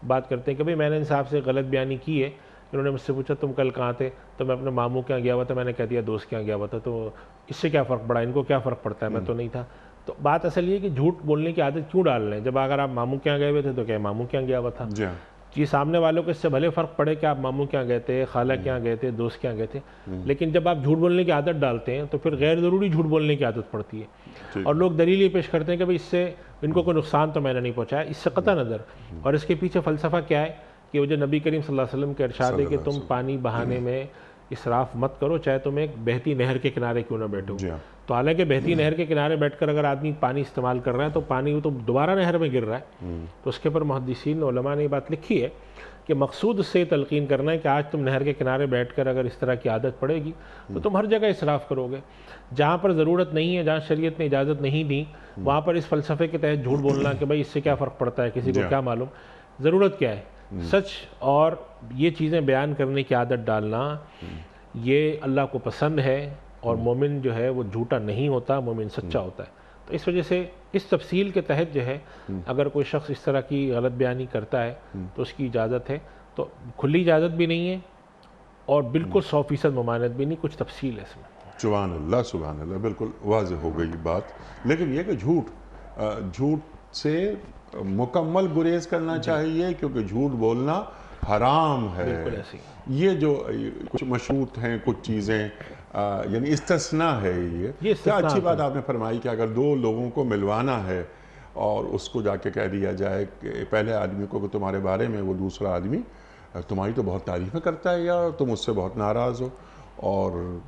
Speaker 2: बात करते हैं कि भाई मैंने इन साहब से गलत बयानी की है, इन्होंने मुझसे पूछा तुम कल कहाँ थे, तो मैं अपने मामू के यहाँ गया हुआ था, मैंने कह दिया दोस्त के यहाँ गया हुआ था, तो इससे क्या फ़र्क पड़ा, इनको क्या फ़र्क पड़ता है, मैं तो नहीं था। तो बात असल ये है कि झूठ बोलने की आदत क्यों डाल रहे हैं? जब अगर आप मामू के यहाँ गए हुए थे तो क्या मामू के यहाँ गया हुआ था?
Speaker 1: जी हाँ।
Speaker 2: जी, सामने वालों को इससे भले फ़र्क पड़े कि आप मामू के यहाँ गए थे, खाला के यहाँ गए थे, दोस्त के यहाँ गए थे, लेकिन जब आप झूठ बोलने की आदत डालते हैं तो फिर गैर ज़रूरी झूठ बोलने की आदत पड़ती है। और लोग दलील ये पेश करते हैं कि भाई इससे इनको कोई नुकसान तो मैंने नहीं पहुँचाया, इससे कतई नज़र। और इसके पीछे फ़लसफ़ा क्या है कि वो जो नबी करीम सल्लल्लाहु अलैहि वसल्लम के इरशाद है कि तुम पानी बहाने में इसराफ मत करो, चाहे तुम एक बहती नहर के किनारे क्यों ना बैठो। तो हालांकि बहती नहर के किनारे बैठकर अगर आदमी पानी इस्तेमाल कर रहा है तो पानी वो तो दोबारा नहर में गिर रहा है। तो उसके पर मुहद्दिसीन उलमा ने बात लिखी है कि मकसूद उससे तलकीन करना है कि आज तुम नहर के किनारे बैठकर अगर इस तरह की आदत पड़ेगी तो तुम हर जगह इसराफ करोगे। जहाँ पर ज़रूरत नहीं है, जहाँ शरीयत ने इजाज़त नहीं दी, वहाँ पर इस फ़लसफ़े के तहत झूठ बोलना कि भाई इससे क्या फ़र्क पड़ता है, किसी को क्या मालूम, ज़रूरत क्या है। सच और ये चीज़ें बयान करने की आदत डालना ये अल्लाह को पसंद है, और मोमिन जो है वो झूठा नहीं होता, मोमिन सच्चा होता है। तो इस वजह से इस तफसील के तहत जो है अगर कोई शख्स इस तरह की गलत बयानी करता है तो उसकी इजाज़त है। तो खुली इजाज़त भी नहीं है और बिल्कुल 100% ममानत भी नहीं, कुछ तफसील है इसमें।
Speaker 1: सुभान अल्लाह, बिल्कुल वाज़ेह हो गई बात। लेकिन ये कि झूठ से मुकम्मल गुरेज करना चाहिए, क्योंकि झूठ बोलना हराम है।
Speaker 2: बिल्कुल ऐसे
Speaker 1: ये जो कुछ मशरूत हैं, कुछ चीज़ें यानी इस्तिस्ना है। ये क्या अच्छी बात आपने फरमाई कि अगर दो लोगों को मिलवाना है और उसको जाके कह दिया जाए कि पहले आदमी को कि तुम्हारे बारे में वो दूसरा आदमी तुम्हारी तो बहुत तारीफ़ें करता है या तुम उससे बहुत नाराज़ हो, और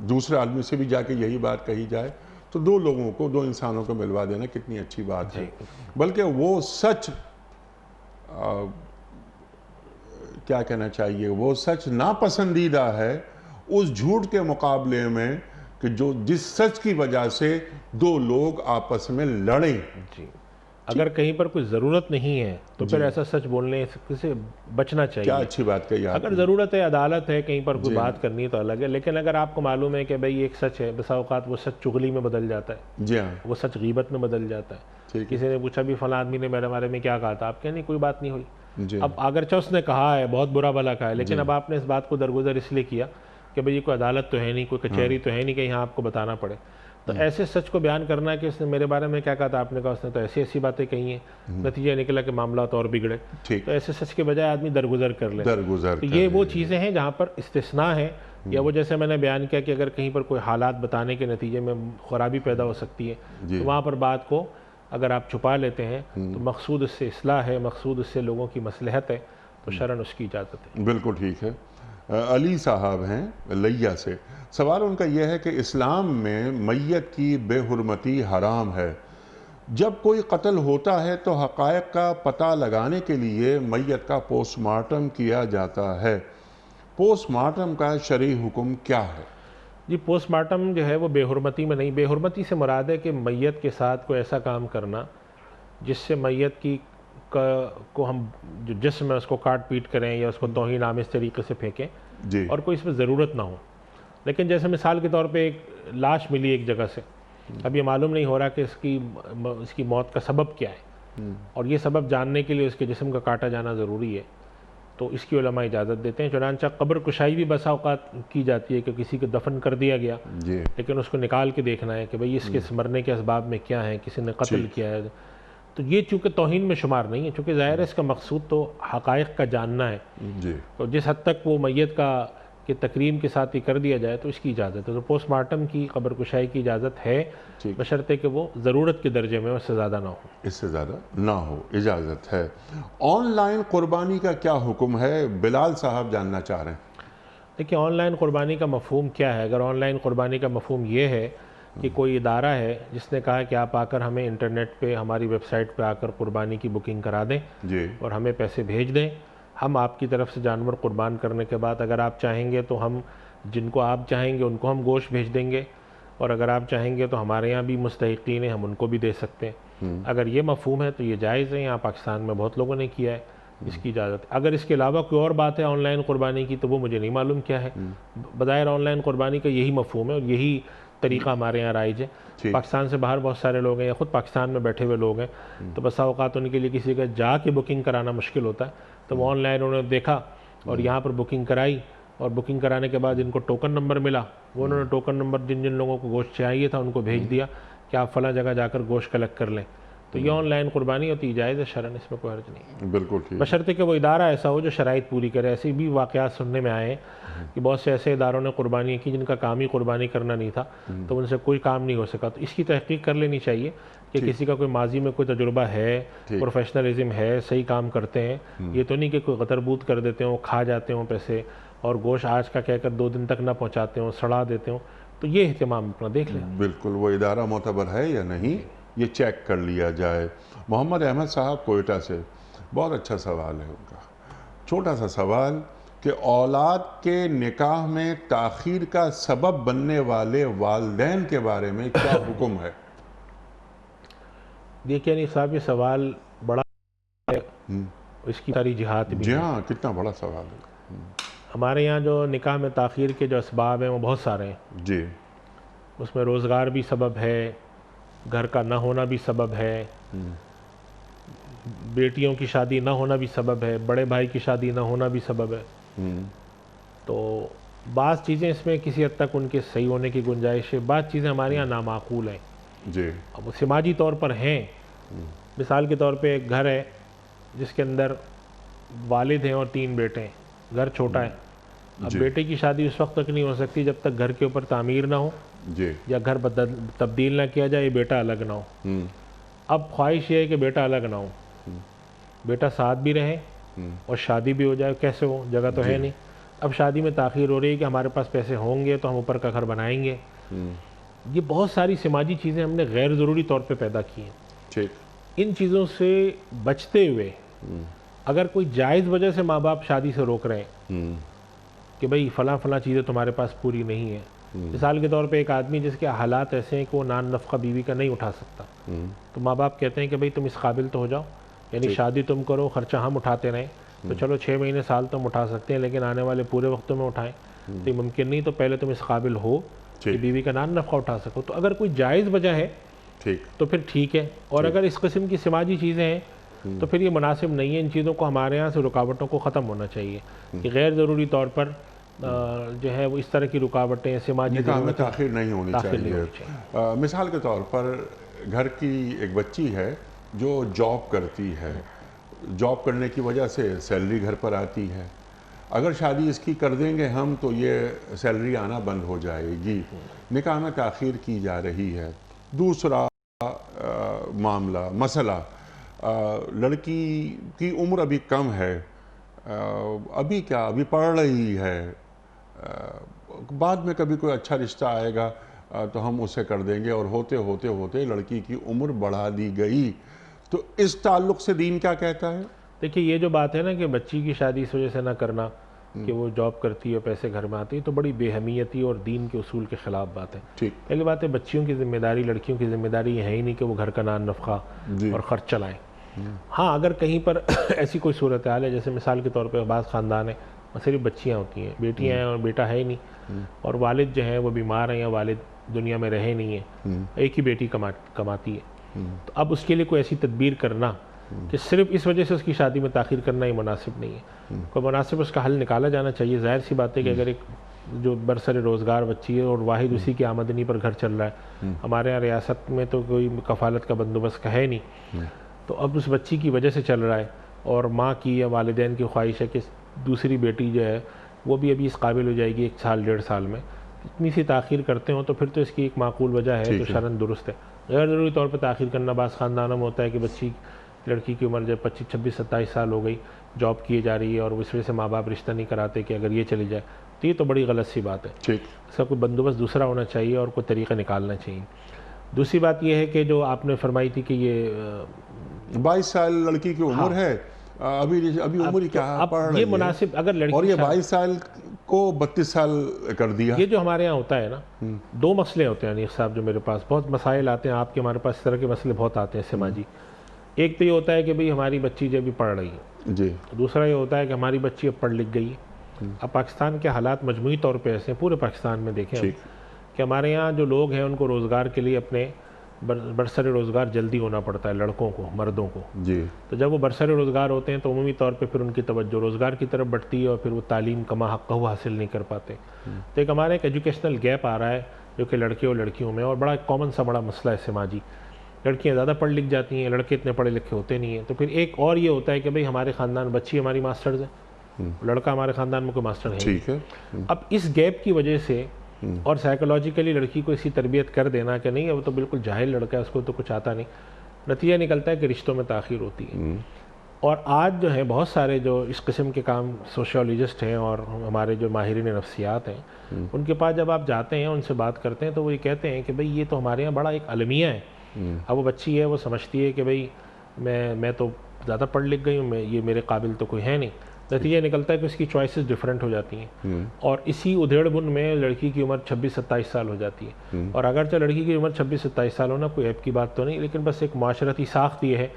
Speaker 1: दूसरे आदमी से भी जाके यही बात कही जाए, तो दो लोगों को, दो इंसानों को मिलवा देना कितनी अच्छी बात है। बल्कि वो सच क्या कहना चाहिए, वो सच नापसंदीदा है उस झूठ के मुकाबले में कि जो जिस सच की वजह से दो लोग आपस में लड़ें।
Speaker 2: जी, अगर कहीं पर कोई ज़रूरत नहीं है तो फिर ऐसा सच बोलने से बचना चाहिए।
Speaker 1: क्या अच्छी बात कही आपने।
Speaker 2: अगर ज़रूरत है, अदालत है, कहीं पर कोई बात करनी है तो अलग है, लेकिन अगर आपको मालूम है कि भाई एक सच है, बसा औकात वो सच चुगली में बदल जाता है।
Speaker 1: जी हाँ,
Speaker 2: वो सच गीबत में बदल जाता है। किसी ने पूछा भी फला आदमी ने मेरे बारे में क्या कहा था, आप कहें नहीं कोई बात नहीं हुई। अब अगरचे उसने कहा है, बहुत बुरा भला कहा है, लेकिन अब आपने इस बात को दरगुजर इसलिए किया कि भाई ये कोई अदालत तो है नहीं, कोई कचहरी तो है नहीं कि यहाँ आपको बताना पड़े। तो ऐसे सच को बयान करना है कि उसने मेरे बारे में क्या कहा था, आपने कहा उसने तो ऐसी ऐसी बातें कही हैं, नतीजा निकला कि मामला तो और बिगड़े। तो ऐसे सच के बजाय आदमी दरगुजर कर ले। तो ये वो चीज़ें हैं जहाँ पर इस्तिस्ना है, या वो जैसे मैंने बयान किया कि अगर कहीं पर कोई हालात बताने के नतीजे में खराबी पैदा हो सकती है तो वहाँ पर बात को अगर आप छुपा लेते हैं तो मकसूद उससे इस्लाह है, मकसूद उससे लोगों की मसलहत है, तो शरन उसकी इजाज़त है।
Speaker 1: बिल्कुल ठीक है। अली साहब हैं लैया से, सवाल उनका यह है कि इस्लाम में मैयत की बेहुरमती हराम है। जब कोई कत्ल होता है तो हक़ाइक़ का पता लगाने के लिए मैयत का पोस्टमार्टम किया जाता है। पोस्टमार्टम का शरई हुक्म क्या है?
Speaker 2: जी, पोस्टमार्टम जो है वो बेहुरमती में नहीं, बेहुरमती से मुराद है कि मैयत के साथ कोई ऐसा काम करना जिससे मैयत की को हम जो जिस्म है उसको काट पीट करें या उसको तौहीन आमेज़ तरीके से फेंकें
Speaker 1: जी।
Speaker 2: और कोई इसमें ज़रूरत ना हो। लेकिन जैसे मिसाल के तौर पे एक लाश मिली एक जगह से, अब ये मालूम नहीं हो रहा कि इसकी मौत का सबब क्या है, और ये सबब जानने के लिए उसके जिस्म का काटा जाना ज़रूरी है, तो इसकी उलमा इजाज़त देते हैं। चुनांचा कब्र कुशाई भी बसा औक़ात की जाती है कि किसी को दफन कर दिया गया
Speaker 1: जी।
Speaker 2: लेकिन उसको निकाल के देखना है कि भाई इसके मरने के असबाब में क्या है, किसी ने कत्ल किया है, तो ये चूँकि तौहीन में शुमार नहीं है, चूँकि ज़ाहिर है इसका मकसूद तो हक़ाइक़ का जानना है।
Speaker 1: जी।
Speaker 2: तो जिस हद तक वो मैयत के तकरीम के साथ ही कर दिया जाए तो इसकी इजाज़त है। तो पोस्टमार्टम की कब्र कुशाई की इजाज़त है, बशर्ते कि वो ज़रूरत के दर्जे में, उससे ज़्यादा ना हो।
Speaker 1: इससे ज़्यादा ना हो, इजाज़त है। ऑनलाइन क़ुरबानी का क्या हुक्म है, बिलाल साहब जानना चाह रहे हैं।
Speaker 2: देखिए, ऑनलाइन क़ुरबानी का मफ़हूम क्या है। अगर ऑनलाइन क़ुरबानी का मफ़हूम ये है कि कोई इदारा है जिसने कहा कि आप आकर हमें इंटरनेट पे हमारी वेबसाइट पे आकर क़ुरबानी की बुकिंग करा दें
Speaker 1: जी।
Speaker 2: और हमें पैसे भेज दें, हम आपकी तरफ से जानवर कुर्बान करने के बाद अगर आप चाहेंगे तो हम जिनको आप चाहेंगे उनको हम गोश्त भेज देंगे, और अगर आप चाहेंगे तो हमारे यहाँ भी मुस्तहिक़ीन हैं, हम उनको भी दे सकते हैं। अगर ये मफ़हूम है तो ये जायज़ है। यहाँ पाकिस्तान में बहुत लोगों ने किया है, इसकी इजाज़त। अगर इसके अलावा कोई और बात है ऑनलाइन क़ुरबानी की तो वो मुझे नहीं मालूम क्या है। बज़ाहिर ऑनलाइन क़ुरबानी का यही मफ़हूम है और यही तरीक़ा हमारे यहाँ राइज है। पाकिस्तान से बाहर बहुत सारे लोग हैं या ख़ुद पाकिस्तान में बैठे हुए लोग हैं, तो बसा औक़ात उनके लिए किसी का जाके बुकिंग कराना मुश्किल होता है, तो वो ऑनलाइन उन्होंने देखा और यहाँ पर बुकिंग कराई, और बुकिंग कराने के बाद इनको टोकन नंबर मिला, वो उन्होंने टोकन नंबर जिन जिन लोगों को गोश्त चाहिए था उनको भेज दिया कि आप फ़लाँ जगह जाकर गोश्त कलेक्ट कर लें। तो ये ऑनलाइन क़ुरबानी होती जायज़ है शरन, इसमें कोई हर्ज नहीं।
Speaker 1: बिल्कुल ठीक।
Speaker 2: बशर्ते कि वो इदारा ऐसा हो जो शराइत पूरी करे। ऐसे भी वाक़यात सुनने में आए हैं कि बहुत से ऐसे इदारों ने क़ुरबानी की जिनका काम ही क़ुरबानी करना नहीं था, तो उनसे कोई काम नहीं हो सका। तो इसकी तहक़ीक़ कर लेनी चाहिए कि किसी का कोई माजी में कोई तजुर्बा है, प्रोफेशनलिज्म है, सही काम करते हैं। ये तो नहीं कि कोई गदरबूत कर देते हों, खा जाते हों पैसे, और गोश्त आज का कहकर 2 दिन तक ना पहुँचाते हों, सड़ा देते हों। तो ये एहतिमाम अपना देख लें।
Speaker 1: बिल्कुल, वो इदारा मोतबर है या नहीं ये चेक कर लिया जाए। मोहम्मद अहमद साहब कोयटा से, बहुत अच्छा सवाल है उनका। छोटा सा सवाल कि औलाद के निकाह में ताख़ीर का सबब बनने वाले वालिदैन के बारे में क्या हुक्म है।
Speaker 2: देखिए नहीं साहब, ये सवाल बड़ा है, इसकी सारी जिहात भी।
Speaker 1: जी हाँ, कितना बड़ा सवाल है।
Speaker 2: हमारे यहाँ जो निकाह में ताख़ीर के जो असबाब हैं वो बहुत सारे हैं
Speaker 1: जी।
Speaker 2: उसमें रोज़गार भी सबब है, घर का ना होना भी सबब है, बेटियों की शादी ना होना भी सबब है, बड़े भाई की शादी ना होना भी सबब है। तो बाज़ चीज़ें इसमें किसी हद तक उनके सही होने की गुंजाइश है, बाज़ चीज़ें हमारे यहाँ नामाकूल हैं
Speaker 1: जी।
Speaker 2: अब वो समाजी तौर पर हैं। मिसाल के तौर पे एक घर है जिसके अंदर वालिद हैं और 3 बेटे हैं, घर छोटा है। अब बेटे की शादी उस वक्त तक नहीं हो सकती जब तक घर के ऊपर तामीर ना हो
Speaker 1: जी।
Speaker 2: या घर तब्दील ना किया जाए, बेटा अलग ना हो। अब ख्वाहिश ये है कि बेटा अलग ना हो, बेटा साथ भी रहे और शादी भी हो जाए। कैसे हो, जगह तो है नहीं। अब शादी में ताख़ीर हो रही है कि हमारे पास पैसे होंगे तो हम ऊपर का घर बनाएंगे। ये बहुत सारी समाजी चीज़ें हमने गैर ज़रूरी तौर पे पैदा की हैं।
Speaker 1: ठीक।
Speaker 2: इन चीज़ों से बचते हुए अगर कोई जायज़ वजह से माँ बाप शादी से रोक रहे हैं कि भाई फ़लाँ चीज़ें तुम्हारे पास पूरी नहीं है, मिसाल के तौर पे एक आदमी जिसके हालात ऐसे हैं कि वो नान नफ़क़ा बीवी का नहीं उठा सकता, तो माँ बाप कहते हैं कि भाई तुम इस काबिल तो हो जाओ, यानी शादी तुम करो, ख़र्चा हम उठाते रहें, तो चलो 6 महीने साल तुम उठा सकते हैं, लेकिन आने वाले पूरे वक्तों में उठाएं तो ये मुमकिन नहीं। तो पहले तुम इस काबिल हो कि बीवी का नान नफ़क़ा उठा सको। तो अगर कोई जायज़ वजह है
Speaker 1: ठीक,
Speaker 2: तो फिर ठीक है, और अगर इस किस्म की समाजी चीज़ें हैं तो फिर ये मुनासिब नहीं है। इन चीज़ों को हमारे यहाँ से रुकावटों को ख़त्म होना चाहिए कि गैर ज़रूरी तौर पर जो है वो इस तरह की रुकावटें समाजी
Speaker 1: निकाह में ताख़ीर नहीं होनी चाहिए। मिसाल के तौर पर घर की एक बच्ची है जो जॉब करती है, जॉब करने की वजह से सैलरी घर पर आती है, अगर शादी इसकी कर देंगे हम तो ये सैलरी आना बंद हो जाएगी, निकाह में ताख़ीर की जा रही है। दूसरा मामला मसला, लड़की की उम्र अभी कम है, अभी पढ़ रही है, बाद में कभी कोई अच्छा रिश्ता आएगा तो हम उसे कर देंगे, और होते होते होते लड़की की उम्र बढ़ा दी गई, तो इस ताल्लुक़ से दीन क्या कहता है।
Speaker 2: देखिए ये जो बात है ना कि बच्ची की शादी इस वजह से ना करना कि वो जॉब करती है, पैसे घर में आती है, तो बड़ी बेहमियती और दीन के उसूल के ख़िलाफ़ बात है।
Speaker 1: ठीक।
Speaker 2: पहली बात है, बच्चियों की ज़िम्मेदारी, लड़कियों की ज़िम्मेदारी ये है ही नहीं कि वो घर का नान नफ़क़ा और ख़र्च चलाएँ। हाँ, अगर कहीं पर ऐसी कोई सूरत हाल है, जैसे मिसाल के तौर पे बाज़ ख़ानदान है सिर्फ बच्चियाँ होती हैं, बेटियाँ हैं और बेटा है ही नहीं, और वालिद जो हैं वो बीमार हैं या वालिद दुनिया में रहे नहीं है, एक ही बेटी कमाती है, तो अब उसके लिए कोई ऐसी तदबीर करना कि सिर्फ इस वजह से उसकी शादी में ताख़ीर करना ही मुनासिब नहीं है। कोई मुनासिब उसका हल निकाला जाना चाहिए। ज़ाहिर सी बात है कि अगर एक जो बरसर रोज़गार बच्ची है और वाहिद उसी की आमदनी पर घर चल रहा है, हमारे यहाँ रियासत में तो कोई कफ़ालत का बंदोबस्त है नहीं, तो अब उस बच्ची की वजह से चल रहा है, और माँ की या वालिदैन की ख्वाहिश है कि दूसरी बेटी जो है वो भी अभी इस काबिल हो जाएगी 1 साल 1.5 साल में, इतनी सी ताख़ीर करते हो तो फिर तो इसकी एक माकूल वजह है, तो शरन दुरुस्त है। गैर ज़रूरी तौर पर ताख़ीर करना बाज़ ख़ानदानों में होता है कि लड़की की उम्र जब 25, 26, 27 साल हो गई, जॉब किए जा रही है, और उस वजह से माँ बाप रिश्ता नहीं कराते कि अगर ये चली जाए, तो ये तो बड़ी गलत सी बात है। इसका कोई बंदोबस्त दूसरा होना चाहिए और कोई तरीक़ा निकालना चाहिए। दूसरी बात यह है कि जो आपने फरमाई थी कि ये
Speaker 1: 22 साल लड़की की उम्र है, अभी उम्र ही क्या पढ़ रही
Speaker 2: ये
Speaker 1: है,
Speaker 2: मुनासिब अगर लड़की,
Speaker 1: और ये 22 साल को 32 साल कर दिया।
Speaker 2: ये जो हमारे यहाँ होता है ना, 2 मसले होते हैं अनीक साहब, जो मेरे पास बहुत मसाइल आते हैं, आपके हमारे पास इस तरह के मसले बहुत आते हैं समाजी। एक तो ये होता है कि भाई हमारी बच्ची जब भी पढ़ रही है
Speaker 1: जी,
Speaker 2: दूसरा ये होता है कि हमारी बच्ची अब पढ़ लिख गई है। अब पाकिस्तान के हालात मजमूई तौर पे ऐसे हैं, पूरे पाकिस्तान में देखें कि हमारे यहाँ जो लोग हैं उनको रोज़गार के लिए अपने बरसर रोज़गार जल्दी होना पड़ता है, लड़कों को, मर्दों को जी। तो जब वो बरसर रोज़गार होते हैं तो उमूमी तौर पे फिर उनकी तवज्जो रोज़गार की तरफ बढ़ती है और फिर वो तालीम कमा हक़ हासिल नहीं कर पाते। तो एक हमारा एक एजुकेशनल गैप आ रहा है जो कि लड़के और लड़कियों में, और बड़ा कॉमन सा बड़ा मसला है समाजी। लड़कियाँ ज़्यादा पढ़ लिख जाती हैं, लड़के इतने पढ़े लिखे होते नहीं हैं। तो फिर एक और ये होता है कि भाई हमारे ख़ानदान बच्ची हमारी मास्टर्स है, लड़का हमारे ख़ानदान में कोई मास्टर है, ठीक है। अब इस गैप की वजह से और साइकोलॉजिकली लड़की को इसी तरबियत कर देना कि नहीं वो तो बिल्कुल जाहिल लड़का है, उसको तो कुछ आता नहीं, नतीजा निकलता है कि रिश्तों में ताख़ीर होती है। और आज जो है बहुत सारे जो इस किस्म के काम सोशियोलॉजिस्ट हैं और हमारे जो माहिरीन नफ्सियात हैं, उनके पास जब आप जाते हैं, उनसे बात करते हैं, तो वो ये कहते हैं कि भाई ये तो हमारे यहाँ बड़ा एक अलमिया है। अब वो बच्ची है, वो समझती है कि भाई मैं तो ज़्यादा पढ़ लिख गई हूँ, ये मेरे काबिल तो कोई है नहीं। नतीजा निकलता है कि उसकी चॉइसेस डिफरेंट हो जाती हैं और इसी उधेड़-बुन में लड़की की उम्र 26-27 साल हो जाती है। और अगरचे लड़की की उम्र 26-27 साल होना कोई ऐप की बात तो नहीं, लेकिन बस एक माशरती साख्त ये है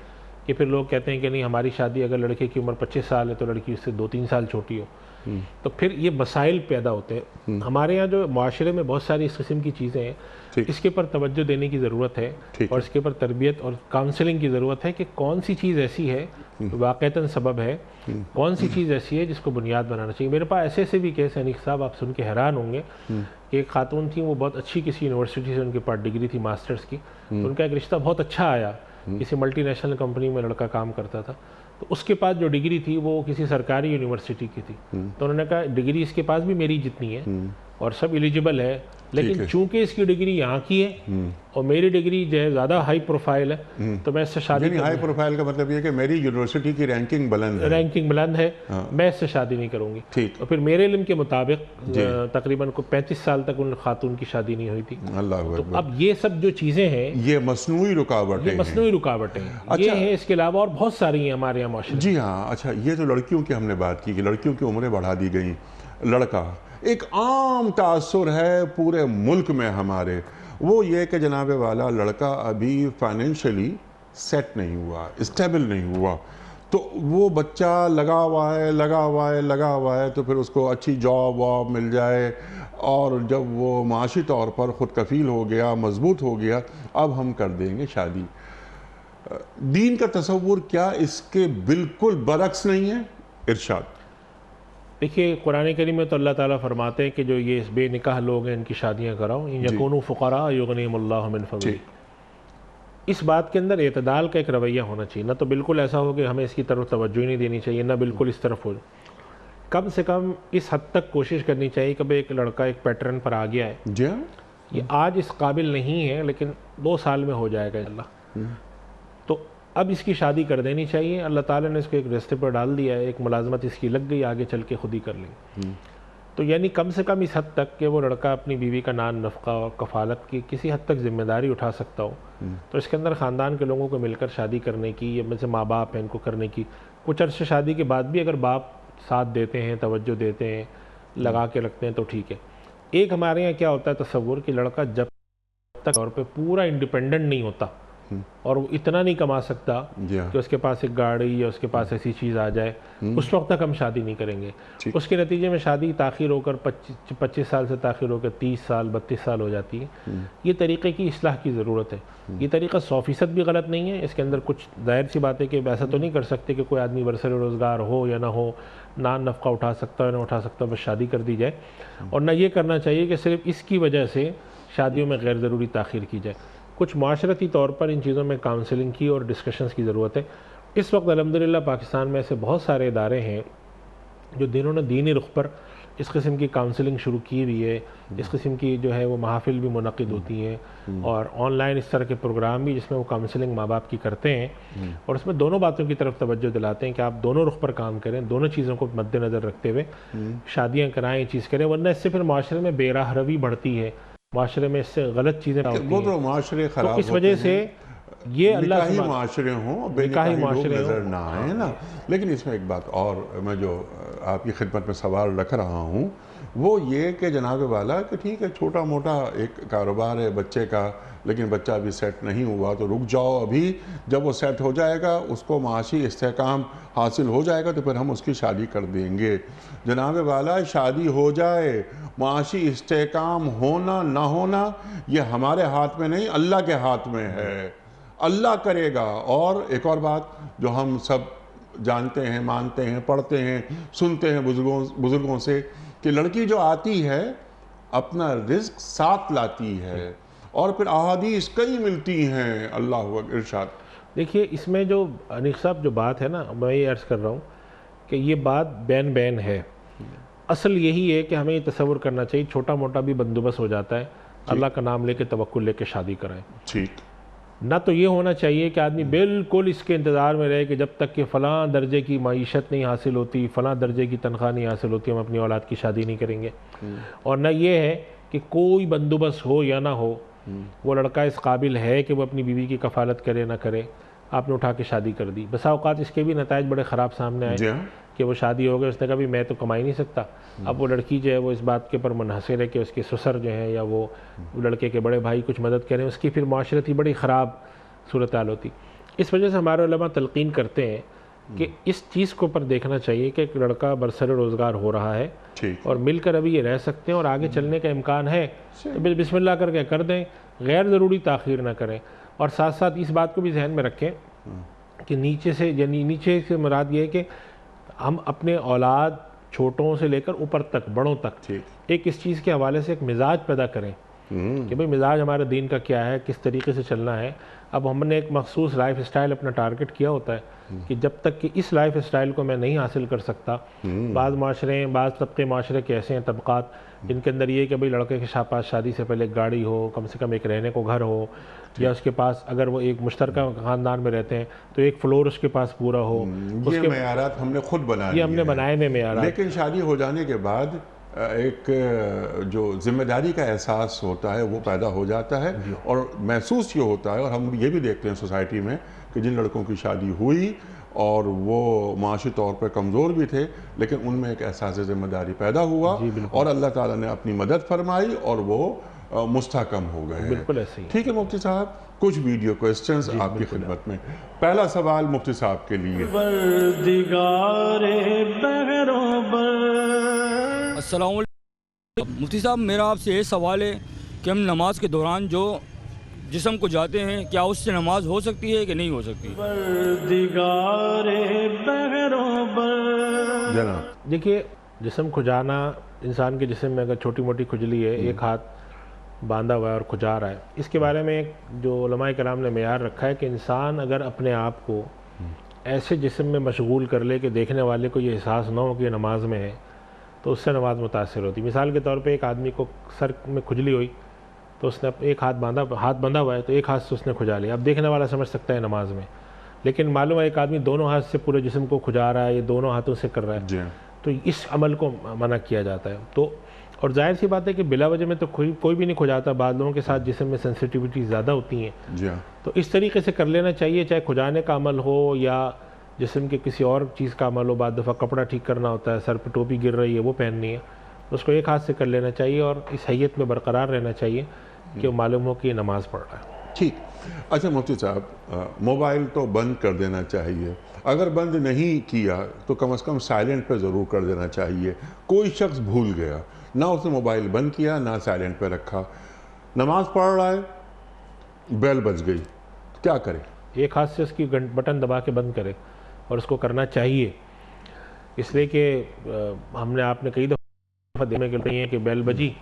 Speaker 2: कि फिर लोग कहते हैं कि नहीं हमारी शादी अगर लड़के की उम्र 25 साल है तो लड़की उससे 2-3 साल छोटी हो। तो फिर ये मसाइल पैदा होते हैं। हमारे यहाँ जो माशरे में बहुत सारी इस किस्म की चीज़ें हैं, इसके ऊपर तवज्जो देने की ज़रूरत है और इसके ऊपर तरबियत और काउंसलिंग की ज़रूरत है कि कौन सी चीज़ ऐसी है वाक़तन सबब है, कौन सी चीज़ ऐसी है जिसको बुनियाद बनाना चाहिए। मेरे पास ऐसे भी केस है अनीक साहब, आप सुन के हैरान होंगे कि एक खातून थी, वो बहुत अच्छी किसी यूनिवर्सिटी से उनके पास डिग्री थी मास्टर्स की, उनका एक रिश्ता बहुत अच्छा आया, किसी मल्टीनेशनल कंपनी में लड़का काम करता था, तो उसके पास जो डिग्री थी वो किसी सरकारी यूनिवर्सिटी की थी। तो उन्होंने कहा डिग्री इसके पास भी मेरी जितनी है और सब एलिजिबल है, लेकिन चूंकि इसकी डिग्री यहाँ की है और मेरी डिग्री जो है ज़्यादा हाई प्रोफाइल है, तो मैं इससे शादी
Speaker 1: हाई प्रोफाइल का मतलब ये कि मेरी यूनिवर्सिटी की रैंकिंग बुलंद है,
Speaker 2: मैं इससे शादी नहीं करूँगी।
Speaker 1: ठीक।
Speaker 2: और फिर मेरे इल्म के मुताबिक तकरीबन को 35 साल तक उन खातून की शादी नहीं हुई थी।
Speaker 1: अल्लाह
Speaker 2: तो अब ये सब जो चीज़ें हैं
Speaker 1: ये मसनूई रुकावटें,
Speaker 2: ये हैं। इसके अलावा और बहुत सारी हैं हमारे यहाँ माशरे।
Speaker 1: जी हाँ। अच्छा, ये तो लड़कियों की हमने बात की कि लड़कियों की उम्रें बढ़ा दी गई। लड़का एक आम तासुर है पूरे मुल्क में हमारे, वो ये कि जनाब वाला लड़का अभी फाइनेंशियली सेट नहीं हुआ, स्टेबल नहीं हुआ, तो वो बच्चा लगा हुआ है तो फिर उसको अच्छी जॉब वॉब मिल जाए और जब वो माशी तौर पर ख़ुद कफ़ील हो गया, मजबूत हो गया, अब हम कर देंगे शादी। दीन का तसव्वुर क्या इसके बिल्कुल बरक्स नहीं है? इरशाद।
Speaker 2: देखिए, कुरान करीम में तो अल्लाह ताला फरमाते हैं कि जो ये बेनिकाह लोग हैं इनकी शादियाँ कराओ, यकूनु फ़ुक़रा युग़निहिमुल्लाहु मिन फ़ज़लिही। इस बात के अंदर एतदाल का एक रवैया होना चाहिए, ना तो बिल्कुल ऐसा हो कि हमें इसकी तरफ तवज्जो ही नहीं देनी चाहिए, ना बिल्कुल इस तरफ हो। कम से कम इस हद तक कोशिश करनी चाहिए कि भाई एक लड़का एक पैटर्न पर आ गया है, ये आज इस काबिल नहीं है लेकिन 2 साल में हो जाएगा अल्लाह, तो अब इसकी शादी कर देनी चाहिए। अल्लाह ताला ने इसको एक रास्ते पर डाल दिया है, एक मुलाजमत इसकी लग गई, आगे चल के खुद ही कर लेंगे। तो यानी कम से कम इस हद तक कि वो लड़का अपनी बीवी का नान नफ़क़ा और कफ़ालत की किसी हद तक ज़िम्मेदारी उठा सकता हो, तो इसके अंदर ख़ानदान के लोगों को मिलकर शादी करने की, या जैसे माँ बाप हैं इनको करने की, कुछ अर्से शादी के बाद भी अगर बाप साथ देते हैं, तवज्जो देते हैं, लगा के रखते हैं तो ठीक है। एक हमारे यहाँ क्या होता है तसव्वुर कि लड़का जब तक तौर पर पूरा इंडिपेंडेंट नहीं होता और वो इतना नहीं कमा सकता
Speaker 1: जी हाँ।
Speaker 2: कि उसके पास एक गाड़ी या उसके पास ऐसी चीज़ आ जाए, उस वक्त तक हम शादी नहीं करेंगे।
Speaker 1: ठीक।
Speaker 2: उसके नतीजे में शादी ताख़िर होकर 25 साल से ताख़िर होकर 30 साल 32 साल हो जाती है। ये तरीक़े की इस्लाह की ज़रूरत है। ये तरीक़ा 100% भी गलत नहीं है। इसके अंदर कुछ ज़ाहिर सी बात है कि ऐसा तो नहीं कर सकते कि कोई आदमी बरसर रोज़गार हो या ना हो, ना नफ़क़ा उठा सकता है ना उठा सकता, बस शादी कर दी जाए। और ना ये करना चाहिए कि सिर्फ इसकी वजह से शादियों में गैर ज़रूरी ताख़ीर की जाए। कुछ माशरती तौर पर इन चीज़ों में काउंसलिंग की और डिस्कशंस की ज़रूरत है। इस वक्त अल्हम्दुलिल्लाह पाकिस्तान में ऐसे बहुत सारे इदारे हैं जो जिन्होंने दीनी रुख पर इस किस्म की काउंसलिंग शुरू की हुई है। इस किस्म की जो है वो महफ़िल भी मुनक़िद होती हैं और ऑनलाइन इस तरह के प्रोग्राम भी जिसमें वो काउंसलिंग माँ बाप की करते हैं और उसमें दोनों बातों की तरफ तवज्जो दिलाते हैं कि आप दोनों रुख पर काम करें, दोनों चीज़ों को मद्देनज़र रखते हुए शादियाँ कराएँ, ये चीज़ करें, वरना इससे फिर माशरे में बेराह रवी बढ़ती है, माशरे में इससे गलत चीज़ें होती
Speaker 1: वो
Speaker 2: हैं।
Speaker 1: तो माशरे खराब
Speaker 2: तो इस वजह से ये अल्लाह
Speaker 1: निकाही
Speaker 2: से
Speaker 1: माशरे हों,
Speaker 2: निकाही
Speaker 1: बेनिकाही लोग
Speaker 2: माशरे हों।
Speaker 1: नज़र ना आए ना। लेकिन इसमें एक बात और मैं जो आपकी खिदमत में सवाल रख रहा हूँ वो ये कि जनाब वाला कि ठीक है छोटा मोटा एक कारोबार है बच्चे का, लेकिन बच्चा अभी सेट नहीं हुआ तो रुक जाओ, अभी जब वो सेट हो जाएगा उसको माशी इस्तेकाम हासिल हो जाएगा तो फिर हम उसकी शादी कर देंगे। जनाब वाला शादी हो जाए, माशी इस्तेकाम होना ना होना ये हमारे हाथ में नहीं, अल्लाह के हाथ में है, अल्लाह करेगा। और एक और बात जो हम सब जानते हैं, मानते हैं, पढ़ते हैं, सुनते हैं बुज़ुर्गों से कि लड़की जो आती है अपना रिज़्क साथ लाती है और फिर अहादीस कई मिलती हैं, अल्लाह हू अकबर, इरशाद।
Speaker 2: देखिए इसमें जो अनीक साहब जो बात है ना, मैं ये अर्ज़ कर रहा हूँ कि ये बात बैन बैन है। असल यही है कि हमें ये तसव्वुर करना चाहिए छोटा मोटा भी बंदोबस्त हो जाता है, अल्लाह का नाम लेके तवक्कुल लेके शादी कराएं।
Speaker 1: ठीक।
Speaker 2: ना तो ये होना चाहिए कि आदमी बिल्कुल इसके इंतज़ार में रहे कि जब तक कि फ़लाँ दर्जे की माईशत नहीं हासिल होती, फ़लाँ दर्जे की तनख्वाह नहीं हासिल होती, हम अपनी औलाद की शादी नहीं करेंगे। और न ये है कि कोई बंदोबस्त हो या ना हो, वो लड़का इस काबिल है कि वो अपनी बीवी की कफ़ालत करे ना करे, आपने उठा के शादी कर दी। बसा औक़ात इसके भी नताइज बड़े ख़राब सामने आए कि वो शादी हो गई, उसने कहा भी मैं तो कमा ही नहीं सकता। अब वो लड़की जो है वो इस बात के ऊपर मुनहसिर है कि उसके ससुर जो हैं या वो लड़के के बड़े भाई कुछ मदद करें, उसकी फिर माशरती बड़ी ख़राब सूरत हाल होती। इस वजह से हमारे उलमा तलक़ीन करते हैं कि इस चीज़ को ऊपर देखना चाहिए कि एक लड़का बरसर रोज़गार हो रहा है और मिलकर अभी ये रह सकते हैं और आगे चलने का इम्कान है तो बिस्मिल्लाह करके कर दें, गैर ज़रूरी ताख़ीर ना करें। और साथ साथ इस बात को भी जहन में रखें कि नीचे से यानी नीचे से मुराद ये है कि हम अपने औलाद छोटों से लेकर ऊपर तक, बड़ों तक एक इस चीज़ के हवाले से एक मिजाज पैदा करें कि भाई मिजाज हमारे दीन का क्या है, किस तरीके से चलना है। अब हमने एक मखसूस लाइफ स्टाइल अपना टारगेट किया होता है कि जब तक कि इस लाइफ स्टाइल को मैं नहीं हासिल कर सकता, बाज़ माशरे, बाज़ तबके माशरे के ऐसे हैं तबक़ात जिनके अंदर ये कि भाई लड़के के पास शादी से पहले एक गाड़ी हो, कम से कम एक रहने को घर हो, या उसके पास अगर वो एक मुश्तरका ख़ानदान में रहते हैं तो एक फ्लोर उसके पास पूरा हो।
Speaker 1: ये मेयारात हमने खुद बनाए,
Speaker 2: ये हमने बनाए हुए मेयारात।
Speaker 1: लेकिन शादी हो जाने के बाद एक जो जिम्मेदारी का एहसास होता है वो पैदा हो जाता है और महसूस ये होता है, और हम ये भी देखते हैं सोसाइटी में कि जिन लड़कों की शादी हुई और वो माशी तौर पर कमज़ोर भी थे लेकिन उनमें एक एहसास ज़िम्मेदारी पैदा हुआ और अल्लाह ताला ने अपनी मदद फरमाई और वो मुस्तहकम हो गए।
Speaker 2: बिल्कुल ऐसे ही।
Speaker 1: ठीक है मुफ्ती साहब, कुछ वीडियो क्वेश्चंस आपकी खिदमत में। पहला सवाल मुफ्ती साहब के लिए।
Speaker 3: अस्सलाम वालेकुम मुफ्ती साहब, मेरा आपसे ये सवाल है कि हम नमाज के दौरान जो जिस्म को जाते हैं, क्या उससे नमाज हो सकती है कि नहीं हो सकती?
Speaker 1: जनाब
Speaker 2: देखिए, जिस्म खुजाना, इंसान के जिस्म में अगर छोटी मोटी खुजली है, एक हाथ बांधा हुआ है और खुजा रहा है, इसके बारे में एक जो उलमाए कराम ने मेयार रखा है कि इंसान अगर अपने आप को ऐसे जिस्म में मशगूल कर ले कि देखने वाले को ये एहसास ना हो कि ये नमाज में है, तो उससे नमाज मुतासिर होती। मिसाल के तौर पे एक आदमी को सर में खुजली हुई तो उसने एक हाथ बंधा हुआ है तो एक हाथ से उसने खुजा लिया। अब देखने वाला समझ सकता है नमाज में, लेकिन मालूम है एक आदमी दोनों हाथ से पूरे जिस्म को खुजा रहा है, ये दोनों हाथों से कर रहा है, तो इस अमल को मना किया जाता है। तो और जाहिर सी बात है कि बिला वजह में तो कोई भी नहीं खुजाता, बाद लोगों के साथ जिस्म में सेंसिटिविटी ज़्यादा होती हैं, तो इस तरीके से कर लेना चाहिए, चाहे खुजाने का अमल हो या जिस्म के किसी और चीज़ का अमल हो। बाद दफ़ा कपड़ा ठीक करना होता है, सर पर टोपी गिर रही है वो पहननी है, उसको एक हाथ से कर लेना चाहिए और इस हैयत में बरकरार रहना चाहिए कि वो मालूम हो कि ये नमाज़ पढ़ रहा है।
Speaker 1: ठीक। अच्छा मुफ्ती साहब, मोबाइल तो बंद कर देना चाहिए, अगर बंद नहीं किया तो कम से कम साइलेंट पे ज़रूर कर देना चाहिए। कोई शख्स भूल गया, ना उसने मोबाइल बंद किया ना साइलेंट पे रखा, नमाज पढ़ रहा है, बेल बज गई, क्या करे?
Speaker 2: एक हाथ से उसकी बटन दबा के बंद करे, और उसको करना चाहिए, इसलिए कि हमने आपने कई दफ़ा देखने के लिए कि बेल बजी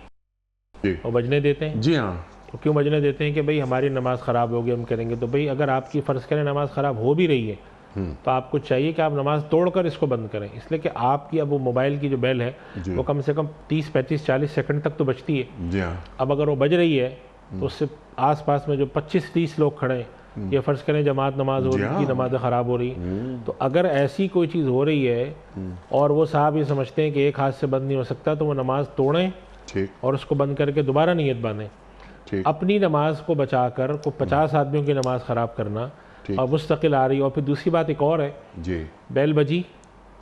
Speaker 1: जी
Speaker 2: और बजने देते हैं।
Speaker 1: जी हाँ,
Speaker 2: तो क्यों बजने देते हैं? कि भाई हमारी नमाज़ ख़राब होगी, हम करेंगे। तो भाई अगर आपकी फ़र्ज़ करें नमाज़ ख़राब हो भी रही है तो आपको चाहिए कि आप नमाज़ तोड़कर इसको बंद करें, इसलिए कि आपकी अब वो मोबाइल की जो बेल है
Speaker 1: जी।
Speaker 2: वो कम से कम 30, 35, 40 सेकंड तक तो बजती है।
Speaker 1: जी हाँ,
Speaker 2: अब अगर वो बज रही है तो उससे आस-पास में जो 25-30 लोग खड़े हैं, ये फ़र्ज़ करें जमात नमाज हो
Speaker 1: जी
Speaker 2: रही,
Speaker 1: हाँ।
Speaker 2: उनकी नमाज़ें ख़राब हो रही, तो अगर ऐसी कोई चीज़ हो रही है और वो साहब ये समझते हैं कि एक हाथ से बंद नहीं हो सकता, तो वो नमाज़ तोड़ें
Speaker 1: ठीक
Speaker 2: और उसको बंद करके दोबारा नीयत बांधें।
Speaker 1: ठीक
Speaker 2: अपनी नमाज को बचाकर को 50 आदमियों की नमाज ख़राब करना
Speaker 1: ठीक।
Speaker 2: और मुस्तकिल आ रही। और फिर दूसरी बात एक और है,
Speaker 1: जी
Speaker 2: बेल बजी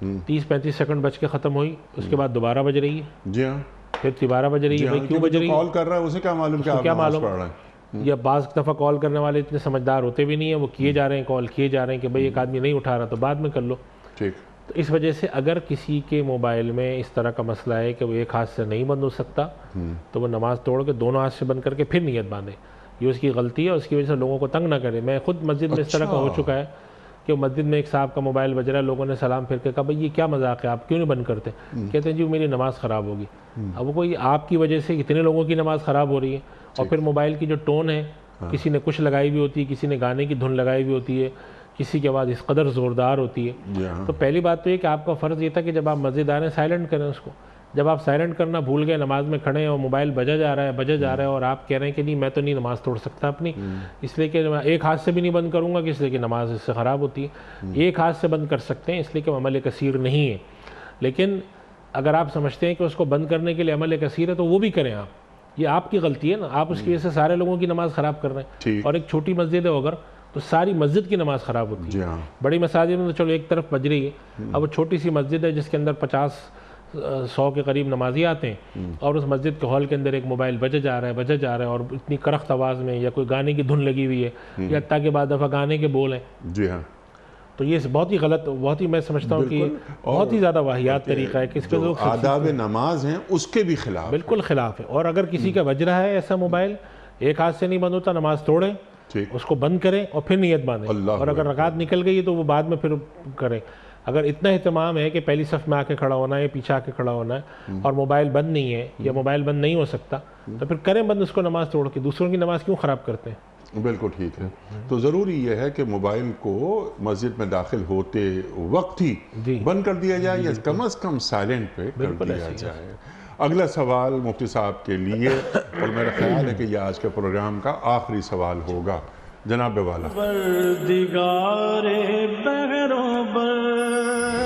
Speaker 2: 30-35 सेकंड बज के ख़त्म हुई, उसके बाद दोबारा बज रही है,
Speaker 1: जी हाँ,
Speaker 2: फिर दोबारा बज रही
Speaker 1: जी
Speaker 2: है।
Speaker 1: हाँ,
Speaker 2: भाई क्यों
Speaker 1: क्योंकि
Speaker 2: बज
Speaker 1: जो
Speaker 2: रही है?
Speaker 1: कॉल कर रहा है उसे क्या मालूम कि
Speaker 2: उसको
Speaker 1: आप
Speaker 2: क्या
Speaker 1: नमाज
Speaker 2: मालूम?
Speaker 1: पढ़ रहे हैं?
Speaker 2: या बाज़ दफ़ा कॉल करने वाले इतने समझदार होते भी नहीं है, वो किए जा रहे हैं, कॉल किए जा रहे हैं कि भाई एक आदमी नहीं उठा रहा तो बाद में कर लो।
Speaker 1: ठीक
Speaker 2: तो इस वजह से अगर किसी के मोबाइल में इस तरह का मसला है कि वो एक हाथ से नहीं बंद हो सकता, तो वो नमाज़ तोड़ के दोनों हाथ से बंद करके फिर नियत बांधे। ये उसकी गलती है, उसकी वजह से लोगों को तंग ना करे। मैं खुद मस्जिद में इस तरह का हो चुका है कि मस्जिद में एक साहब का मोबाइल बज रहा है, लोगों ने सलाम फिर के कहा भाई ये क्या मजाक है, आप क्यों नहीं बंद करते? कहते हैं जी मेरी नमाज़ ख़राब होगी। अब वो कोई आपकी वजह से इतने लोगों की नमाज़ ख़राब हो रही है, और फिर मोबाइल की जो टोन है, किसी ने कुछ लगाई हुई होती है, किसी ने गाने की धुन लगाई हुई होती है, किसी की आवाज़ इस कदर ज़ोरदार होती है।
Speaker 1: जी हाँ,
Speaker 2: तो पहली बात तो ये कि आपका फ़र्ज़ ये था कि जब आप मस्जिद आ रहे हैं साइलेंट करें उसको। जब आप साइलेंट करना भूल गए, नमाज में खड़े हैं और मोबाइल बजा जा रहा है और आप कह रहे हैं कि नहीं मैं तो नहीं नमाज़ तोड़ सकता अपनी, इसलिए कि मैं एक हाथ से भी नहीं बंद करूँगा कि इसलिए कि नमाज इससे ख़राब होती है। एक हाथ से बंद कर सकते हैं इसलिए कि अमल कसीर नहीं है, लेकिन अगर आप समझते हैं कि उसको बंद करने के लिए अमल कसीर है तो वो भी करें आप, ये आपकी गलती है ना, आप उसकी वजह से सारे लोगों की नमाज़ ख़राब कर रहे हैं।
Speaker 1: ठीक।
Speaker 2: और एक छोटी मस्जिद है अगर तो सारी मस्जिद की नमाज़ ख़राब होती
Speaker 1: जी
Speaker 2: है।
Speaker 1: हाँ,
Speaker 2: बड़ी मसाजिद में तो चलो एक तरफ बज रही है, अब वो छोटी सी मस्जिद है जिसके अंदर 50-100 के करीब नमाजी आते हैं, और उस मस्जिद के हॉल के अंदर एक मोबाइल बजा जा रहा है और इतनी करख्त आवाज़ में, या कोई गाने की धुन लगी हुई है, या हत्ता के बाद दफ़ा गाने के बोल हैं,
Speaker 1: जी हाँ,
Speaker 2: तो ये बहुत ही गलत, बहुत ही मैं समझता हूँ कि बहुत ही ज़्यादा वाहियात तरीका है कि इसके
Speaker 1: जो
Speaker 2: लोग
Speaker 1: आदाब नमाज हैं उसके भी खिलाफ।
Speaker 2: बिल्कुल खिलाफ है। और अगर किसी का बज रहा है ऐसा मोबाइल, एक हाथ से नहीं बंद होता, नमाज तोड़ें,
Speaker 1: ठीक
Speaker 2: उसको बंद करें और फिर नियत बांधें,
Speaker 1: अल्लाह
Speaker 2: और अगर रकात निकल गई है तो वो बाद में फिर करें। अगर इतना एहतमाम है कि पहली सफ़ में आके खड़ा होना है, पीछे आके खड़ा होना है, और मोबाइल बंद नहीं है या मोबाइल बंद नहीं हो सकता, तो फिर करें बंद उसको, नमाज़ तोड़ के। दूसरों की नमाज़ क्यों ख़राब करते हैं?
Speaker 1: बिल्कुल ठीक है। तो ज़रूरी यह है कि मोबाइल को मस्जिद में दाखिल होते वक्त ही
Speaker 2: जी।
Speaker 1: बंद कर दिया जाए या कम से कम साइलेंट पे कर
Speaker 2: बिल्कुल
Speaker 1: दिया
Speaker 2: ऐसे ही
Speaker 1: जाए। अगला सवाल मुफ्ती साहब के लिए, और मेरा ख्याल है कि यह आज के प्रोग्राम का आखिरी सवाल होगा। जनाब वाला,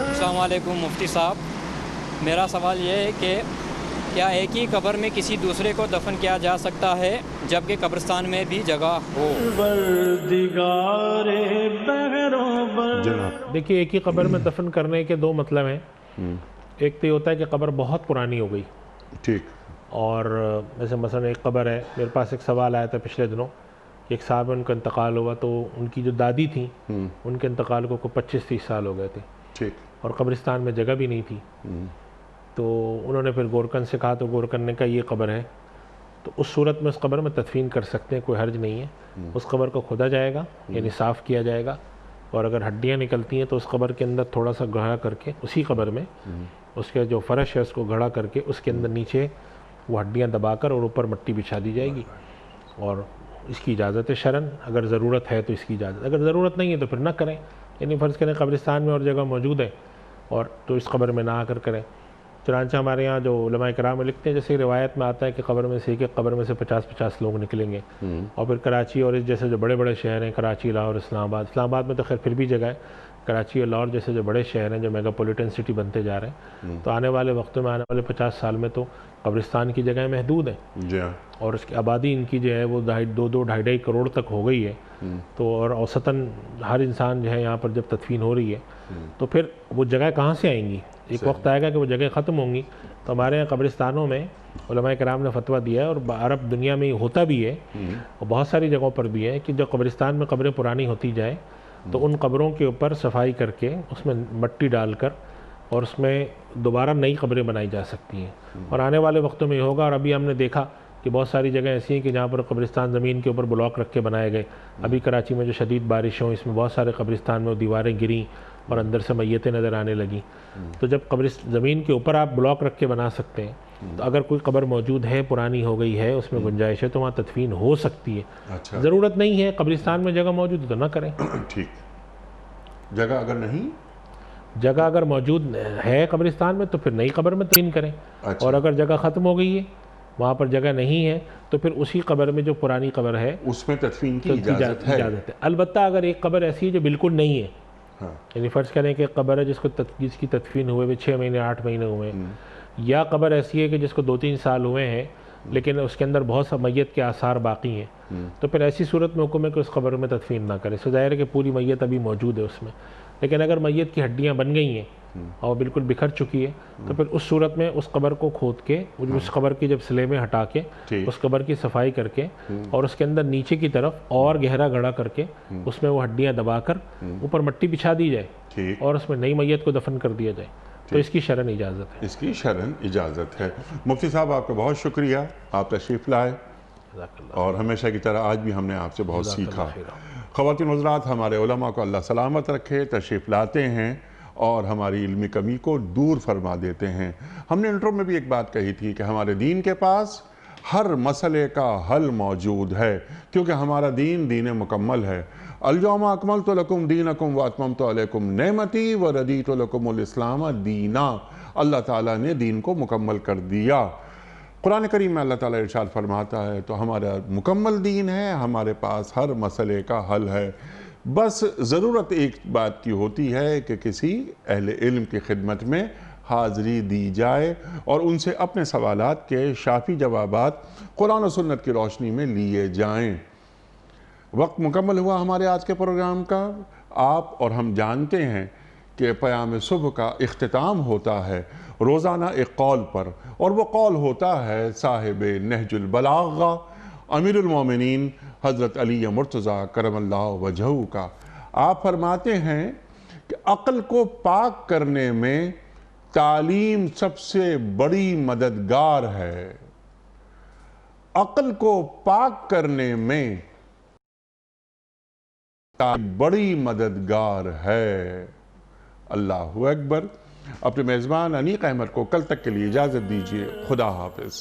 Speaker 4: अस्सलाम वालेकुम मुफ्ती साहब, मेरा सवाल ये है कि क्या एक ही कब्र में किसी दूसरे को दफन किया जा सकता है जबकि कब्रिस्तान में भी जगह हो?
Speaker 1: जनाब
Speaker 2: देखिए, एक ही कब्र में दफन करने के दो मतलब हैं। एक तो ये होता है कि कब्र बहुत पुरानी हो गई,
Speaker 1: ठीक,
Speaker 2: और जैसे मसलन एक कब्र है, मेरे पास एक सवाल आया था पिछले दिनों, एक साहब है उनका इंतकाल हुआ, तो उनकी जो दादी थी उनके इंतकाल को 25-30 साल हो गए थे,
Speaker 1: ठीक,
Speaker 2: और कब्रिस्तान में जगह भी नहीं थी। तो उन्होंने फिर गोरकन से कहा, तो गोरकन ने कहा ये कब्र है, तो उस सूरत में उस कब्र में तदफीन कर सकते हैं, कोई हर्ज नहीं है। उस कब्र को खोदा जाएगा, यानी साफ़ किया जाएगा, और अगर हड्डियाँ निकलती हैं तो उस कब्र के अंदर थोड़ा सा गढ़ा करके, उसी कब्र में उसके जो फ़र्श है उसको गढ़ा करके उसके अंदर नीचे वो हड्डियाँ दबाकर और ऊपर मिट्टी बिछा दी जाएगी। और इसकी इजाज़त है शरन, अगर ज़रूरत है तो इसकी इजाज़त, अगर ज़रूरत नहीं है तो फिर ना करें। यानी फ़र्ज़ करें कब्रिस्तान में और जगह मौजूद है और तो इस कब्र में ना आकर करें। चुनांचे हमारे यहाँ जो उलमाए कराम में लिखते हैं, जैसे रिवायत में आता है कि कब्र में से एक कब्र में से 50-50 लोग निकलेंगे। और फिर कराची और इस जैसे जो बड़े बड़े शहर हैं, कराची, लाहौर, इस्लामाबाद में तो खैर फिर भी जगह है, कराची और लाहौर जैसे जो बड़े शहर हैं जो मेगापोलिटन सिटी बनते जा रहे हैं, तो आने वाले वक्तों में, आने वाले 50 साल में तो कब्रिस्तान की जगह महदूद है
Speaker 1: जी हाँ।
Speaker 2: और उसकी आबादी इनकी जो है वो 2.5 करोड़ तक हो गई है। तो और औसतन हर इंसान जो है यहाँ पर जब तदफीन हो रही है तो फिर वो जगह कहाँ से आएंगी? एक वक्त आएगा कि वो जगह ख़त्म होंगी। तो हमारे यहाँ कब्रिस्तानों में उलमाए किराम ने फतवा दिया है और अरब दुनिया में होता भी है और बहुत सारी जगहों पर भी है कि जो कब्रिस्तान में कब्रें पुरानी होती जाए तो उन कब्रों के ऊपर सफाई करके उसमें मिट्टी डालकर और उसमें दोबारा नई कब्रें बनाई जा सकती हैं। और आने वाले वक्तों में ये होगा। और अभी हमने देखा कि बहुत सारी जगह ऐसी हैं कि जहाँ पर कब्रिस्तान ज़मीन के ऊपर ब्लॉक रख के बनाए गए। अभी कराची में जो शदीद बारिश हो, इसमें बहुत सारे कब्रिस्तान में दीवारें गिरी और अंदर से मैयतें नज़र आने लगी। तो जब ज़मीन के ऊपर आप ब्लॉक रख के बना सकते हैं तो अगर कोई कब्र मौजूद है, पुरानी हो गई है, उसमें गुंजाइश है, तो वहाँ तदफीन हो सकती है।
Speaker 1: अच्छा।
Speaker 2: ज़रूरत नहीं है, कब्रिस्तान में जगह मौजूद है तो ना करें।
Speaker 1: ठीक। जगह अगर नहीं,
Speaker 2: जगह अगर मौजूद है कब्रिस्तान में तो फिर नई कब्र में तदफीन करें।
Speaker 1: अच्छा।
Speaker 2: और अगर जगह ख़त्म हो गई है, वहाँ पर जगह नहीं है, तो फिर उसी कब्र में जो पुरानी कब्र है
Speaker 1: उसमें तदफीन की
Speaker 2: तो
Speaker 1: इजाज़त है।
Speaker 2: इजाज़त है। अलबत्ता अगर एक कब्र ऐसी है जो बिल्कुल नहीं है,
Speaker 1: हाँ।
Speaker 2: यानी फ़र्ज़ करें कि कब्र है जिसकी तदफीन हुए हुए 6 महीने 8 महीने हुए हैं, या कब्र ऐसी है कि जिसको 2-3 साल हुए हैं लेकिन उसके अंदर बहुत सा मैयत के आसार बाकी हैं, तो फिर ऐसी सूरत में हुक्म है कि उस कब्र में तदफीन ना करें। सो ज़ाहिर है कि पूरी मैयत अभी मौजूद है उसमें, लेकिन अगर मैयत की हड्डियाँ बन गई हैं और बिल्कुल बिखर चुकी है तो फिर उस सूरत में उस कब्र को खोद के उस कब्र की जब सिले में हटा के उस कब्र की सफाई करके और उसके अंदर नीचे की तरफ और गहरा गड़ा करके उसमें वो हड्डियाँ दबाकर ऊपर मिट्टी बिछा दी जाए और उसमें नई मैयत को दफन कर दिया जाए, तो इसकी शरन इजाज़त है।
Speaker 1: इसकी शरन इजाज़त है। मुफ्ती साहब आपका बहुत शुक्रिया, आप तशरीफ़ लाए और हमेशा की तरह आज भी हमने आपसे बहुत सीखा। ख़वातीन हज़रात, हमारे उलमा को अल्लाह सलामत रखे, तशरीफ़ लाते हैं और हमारी इल्मी कमी को दूर फरमा देते हैं। हमने इंट्रो में भी एक बात कही थी कि हमारे दीन के पास हर मसले का हल मौजूद है, क्योंकि हमारा दीन दीन मुकम्मल है। अल-यौमा अकमलतु लकुम दीनकुम व अतममतु अलैकुम नेमती व रदीतु लकुमुल इस्लाम दीना। अल्लाह ताला ने दीन को मुकम्मल कर दिया। कुरान करीम में अल्लाह ताला इरशाद फरमाता है, तो हमारा मुकम्मल दीन है, हमारे पास हर मसले का हल है। बस ज़रूरत एक बात की होती है कि किसी अहले इल्म की खिदमत में हाज़री दी जाए और उनसे अपने सवालात के शाफ़ी जवाबात कुरान और सुन्नत की रोशनी में लिए जाएं। वक्त मुकम्मल हुआ हमारे आज के प्रोग्राम का। आप और हम जानते हैं कि क़याम सुबह का इख्तिताम होता है रोज़ाना एक कौल पर, और वो कौल होता है साहिब नहजुल बलागा अमीरुल मोमिनीन हज़रत अली मुर्तज़ा करमल्लाहु वजहू का। आप फरमाते हैं कि अक़ल को पाक करने में तालीम सबसे बड़ी मददगार है। अक़ल को पाक करने में बड़ी मददगार है। अल्लाहु अकबर। अपने मेज़बान अनीक अहमद को कल तक के लिए इजाज़त दीजिए। खुदा हाफ़िज़।